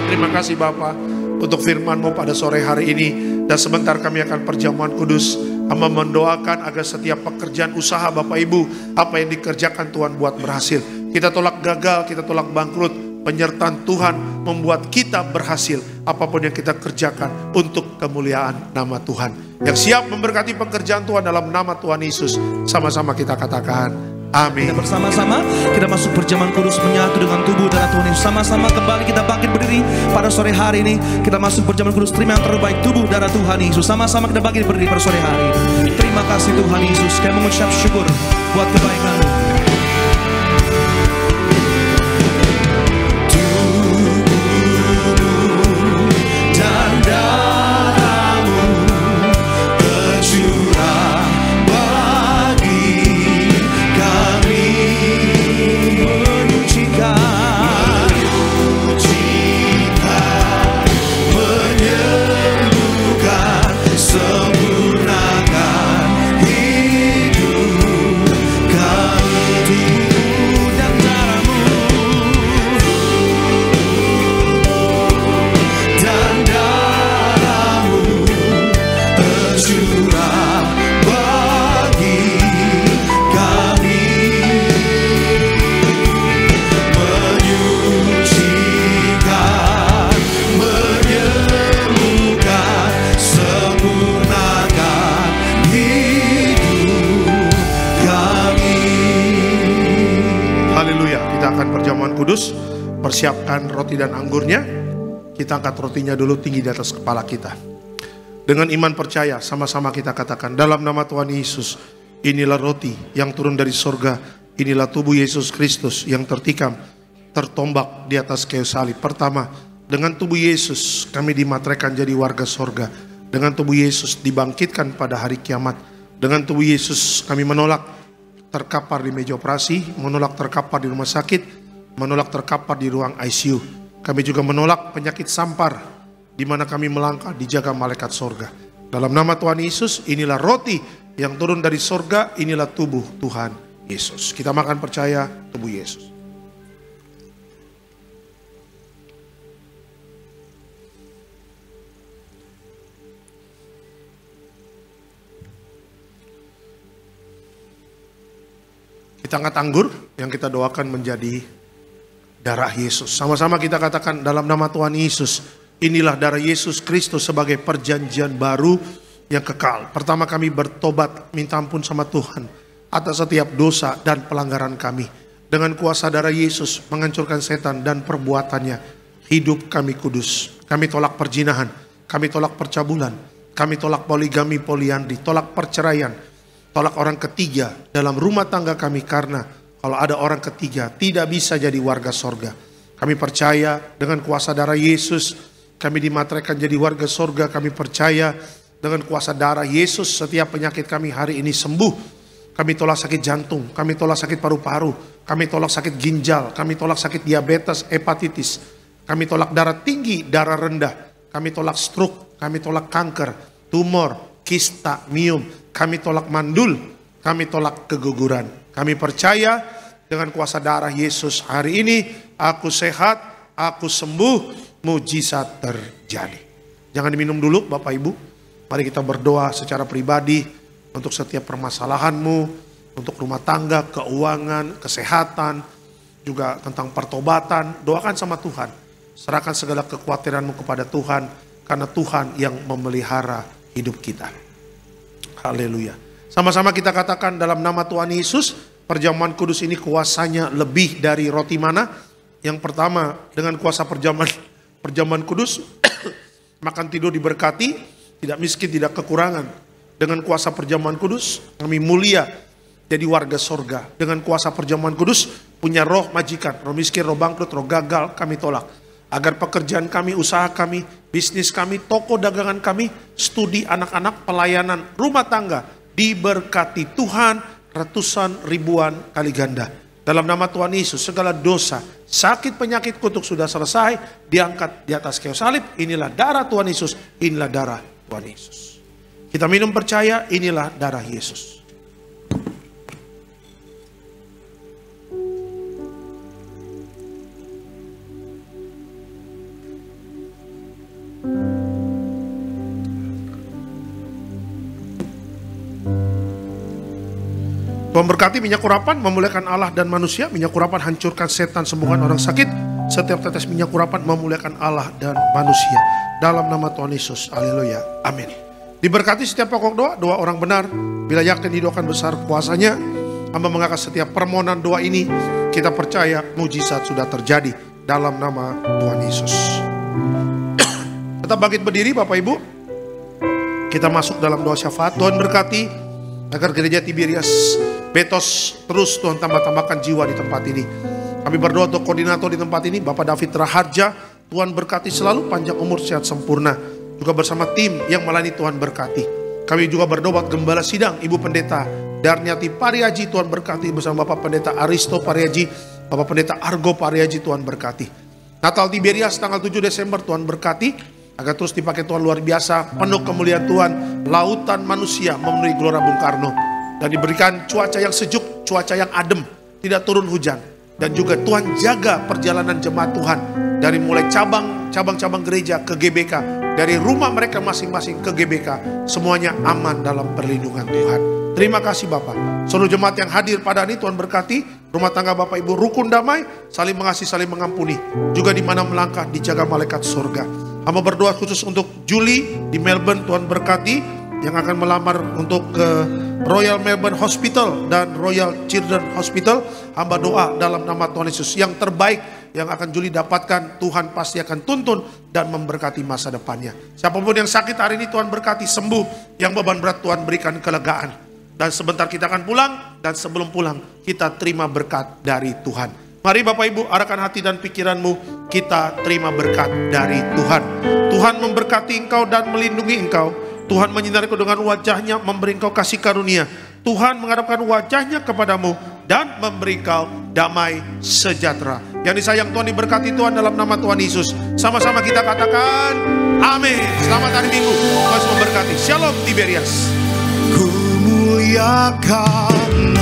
Terima kasih Bapa untuk firman-Mu pada sore hari ini. Dan sebentar kami akan perjamuan kudus. Hamba mendoakan agar setiap pekerjaan usaha Bapak Ibu, apa yang dikerjakan Tuhan buat berhasil. Kita tolak gagal, kita tolak bangkrut. Penyertaan Tuhan membuat kita berhasil. Apapun yang kita kerjakan untuk kemuliaan nama Tuhan. Yang siap memberkati pekerjaan Tuhan dalam nama Tuhan Yesus. Sama-sama kita katakan amin. Kita bersama-sama kita masuk perjamuan kudus, menyatu dengan tubuh darah Tuhan Yesus. Sama-sama kembali kita bangkit berdiri pada sore hari ini. Kita masuk perjamuan kudus, terima yang terbaik tubuh darah Tuhan Yesus. Sama-sama kita bangkit berdiri pada sore hari ini. Terima kasih Tuhan Yesus. Kami mengucap syukur buat kebaikan-Mu. Kudus, persiapkan roti dan anggurnya. Kita angkat rotinya dulu tinggi di atas kepala kita. Dengan iman percaya, sama-sama kita katakan dalam nama Tuhan Yesus, inilah roti yang turun dari sorga, inilah tubuh Yesus Kristus yang tertikam, tertombak di atas kayu salib. Pertama, dengan tubuh Yesus kami dimateraikan jadi warga sorga. Dengan tubuh Yesus dibangkitkan pada hari kiamat. Dengan tubuh Yesus kami menolak terkapar di meja operasi, menolak terkapar di rumah sakit, menolak terkapar di ruang ICU. Kami juga menolak penyakit sampar, di mana kami melangkah dijaga malaikat sorga. Dalam nama Tuhan Yesus, inilah roti yang turun dari sorga, inilah tubuh Tuhan Yesus. Kita makan percaya tubuh Yesus. Kita angkat anggur yang kita doakan menjadi darah Yesus. Sama-sama kita katakan dalam nama Tuhan Yesus, inilah darah Yesus Kristus sebagai perjanjian baru yang kekal. Pertama kami bertobat, minta ampun sama Tuhan atas setiap dosa dan pelanggaran kami. Dengan kuasa darah Yesus menghancurkan setan dan perbuatannya. Hidup kami kudus. Kami tolak perzinahan, kami tolak percabulan, kami tolak poligami, poliandri, tolak perceraian, tolak orang ketiga dalam rumah tangga kami, karena kalau ada orang ketiga tidak bisa jadi warga sorga. Kami percaya dengan kuasa darah Yesus kami dimateraikan jadi warga sorga. Kami percaya dengan kuasa darah Yesus setiap penyakit kami hari ini sembuh. Kami tolak sakit jantung, kami tolak sakit paru-paru, kami tolak sakit ginjal, kami tolak sakit diabetes, hepatitis, kami tolak darah tinggi, darah rendah, kami tolak stroke, kami tolak kanker, tumor, kista, miom, kami tolak mandul, kami tolak keguguran. Kami percaya dengan kuasa darah Yesus hari ini aku sehat, aku sembuh, mujizat terjadi. Jangan diminum dulu Bapak Ibu. Mari kita berdoa secara pribadi untuk setiap permasalahanmu, untuk rumah tangga, keuangan, kesehatan, juga tentang pertobatan. Doakan sama Tuhan. Serahkan segala kekhawatiranmu kepada Tuhan, karena Tuhan yang memelihara hidup kita. Haleluya. Sama-sama kita katakan dalam nama Tuhan Yesus, perjamuan kudus ini kuasanya lebih dari roti mana. Yang pertama, dengan kuasa perjamuan kudus, makan tidur diberkati, tidak miskin, tidak kekurangan. Dengan kuasa perjamuan kudus, kami mulia jadi warga sorga. Dengan kuasa perjamuan kudus, punya roh majikan, roh miskin, roh bangkrut, roh gagal, kami tolak. Agar pekerjaan kami, usaha kami, bisnis kami, toko dagangan kami, studi anak-anak, pelayanan, rumah tangga, diberkati Tuhan ratusan ribuan kali ganda. Dalam nama Tuhan Yesus, segala dosa, sakit, penyakit, kutuk sudah selesai, diangkat di atas kayu salib. Inilah darah Tuhan Yesus, inilah darah Tuhan Yesus. Kita minum percaya, inilah darah Yesus. Tuhan berkati minyak urapan memuliakan Allah dan manusia. Minyak urapan hancurkan setan, sembuhkan orang sakit. Setiap tetes minyak urapan memuliakan Allah dan manusia. Dalam nama Tuhan Yesus, haleluya, amin. Diberkati setiap pokok doa, doa orang benar. Bila yakin didoakan besar kuasanya. Hamba mengangkat setiap permohonan doa ini. Kita percaya mujizat sudah terjadi. Dalam nama Tuhan Yesus. Tetap bangkit berdiri Bapak Ibu. Kita masuk dalam doa syafaat. Tuhan berkati agar gereja Tiberias Betos terus Tuhan tambah-tambahkan jiwa di tempat ini. Kami berdoa untuk koordinator di tempat ini, Bapak David Raharja. Tuhan berkati selalu, panjang umur, sehat sempurna. Juga bersama tim yang melayani, Tuhan berkati. Kami juga berdoa Gembala Sidang, Ibu Pendeta Darniati Pariaji, Tuhan berkati. Bersama Bapak Pendeta Aristo Pariaji, Bapak Pendeta Argo Pariaji, Tuhan berkati. Natal Tiberias tanggal 7 Desember, Tuhan berkati. Agar terus dipakai Tuhan luar biasa, penuh kemuliaan Tuhan. Lautan manusia memenuhi Gelora Bung Karno. Dan diberikan cuaca yang sejuk, cuaca yang adem, tidak turun hujan. Dan juga Tuhan jaga perjalanan jemaat Tuhan. Dari mulai cabang-cabang gereja ke GBK. Dari rumah mereka masing-masing ke GBK. Semuanya aman dalam perlindungan Tuhan. Terima kasih Bapak. Seluruh jemaat yang hadir pada ini Tuhan berkati. Rumah tangga Bapak Ibu rukun damai, saling mengasihi, saling mengampuni. Juga di mana melangkah dijaga malaikat surga. Hamba berdoa khusus untuk Julie di Melbourne, Tuhan berkati. Yang akan melamar untuk ke Royal Melbourne Hospital dan Royal Children Hospital. Hamba doa dalam nama Tuhan Yesus, yang terbaik yang akan Julie dapatkan, Tuhan pasti akan tuntun dan memberkati masa depannya. Siapapun yang sakit hari ini Tuhan berkati sembuh. Yang beban berat Tuhan berikan kelegaan. Dan sebentar kita akan pulang, dan sebelum pulang kita terima berkat dari Tuhan. Mari Bapak Ibu, arahkan hati dan pikiranmu, kita terima berkat dari Tuhan. Tuhan memberkati engkau dan melindungi engkau. Tuhan menyinari engkau dengan wajahnya, memberi engkau kasih karunia. Tuhan menghadapkan wajahnya kepadamu dan memberi engkau damai sejahtera. Yang disayang Tuhan, diberkati Tuhan dalam nama Tuhan Yesus. Sama-sama kita katakan amin. Selamat hari Minggu, Tuhan memberkati. Shalom Tiberias. Ku muliakan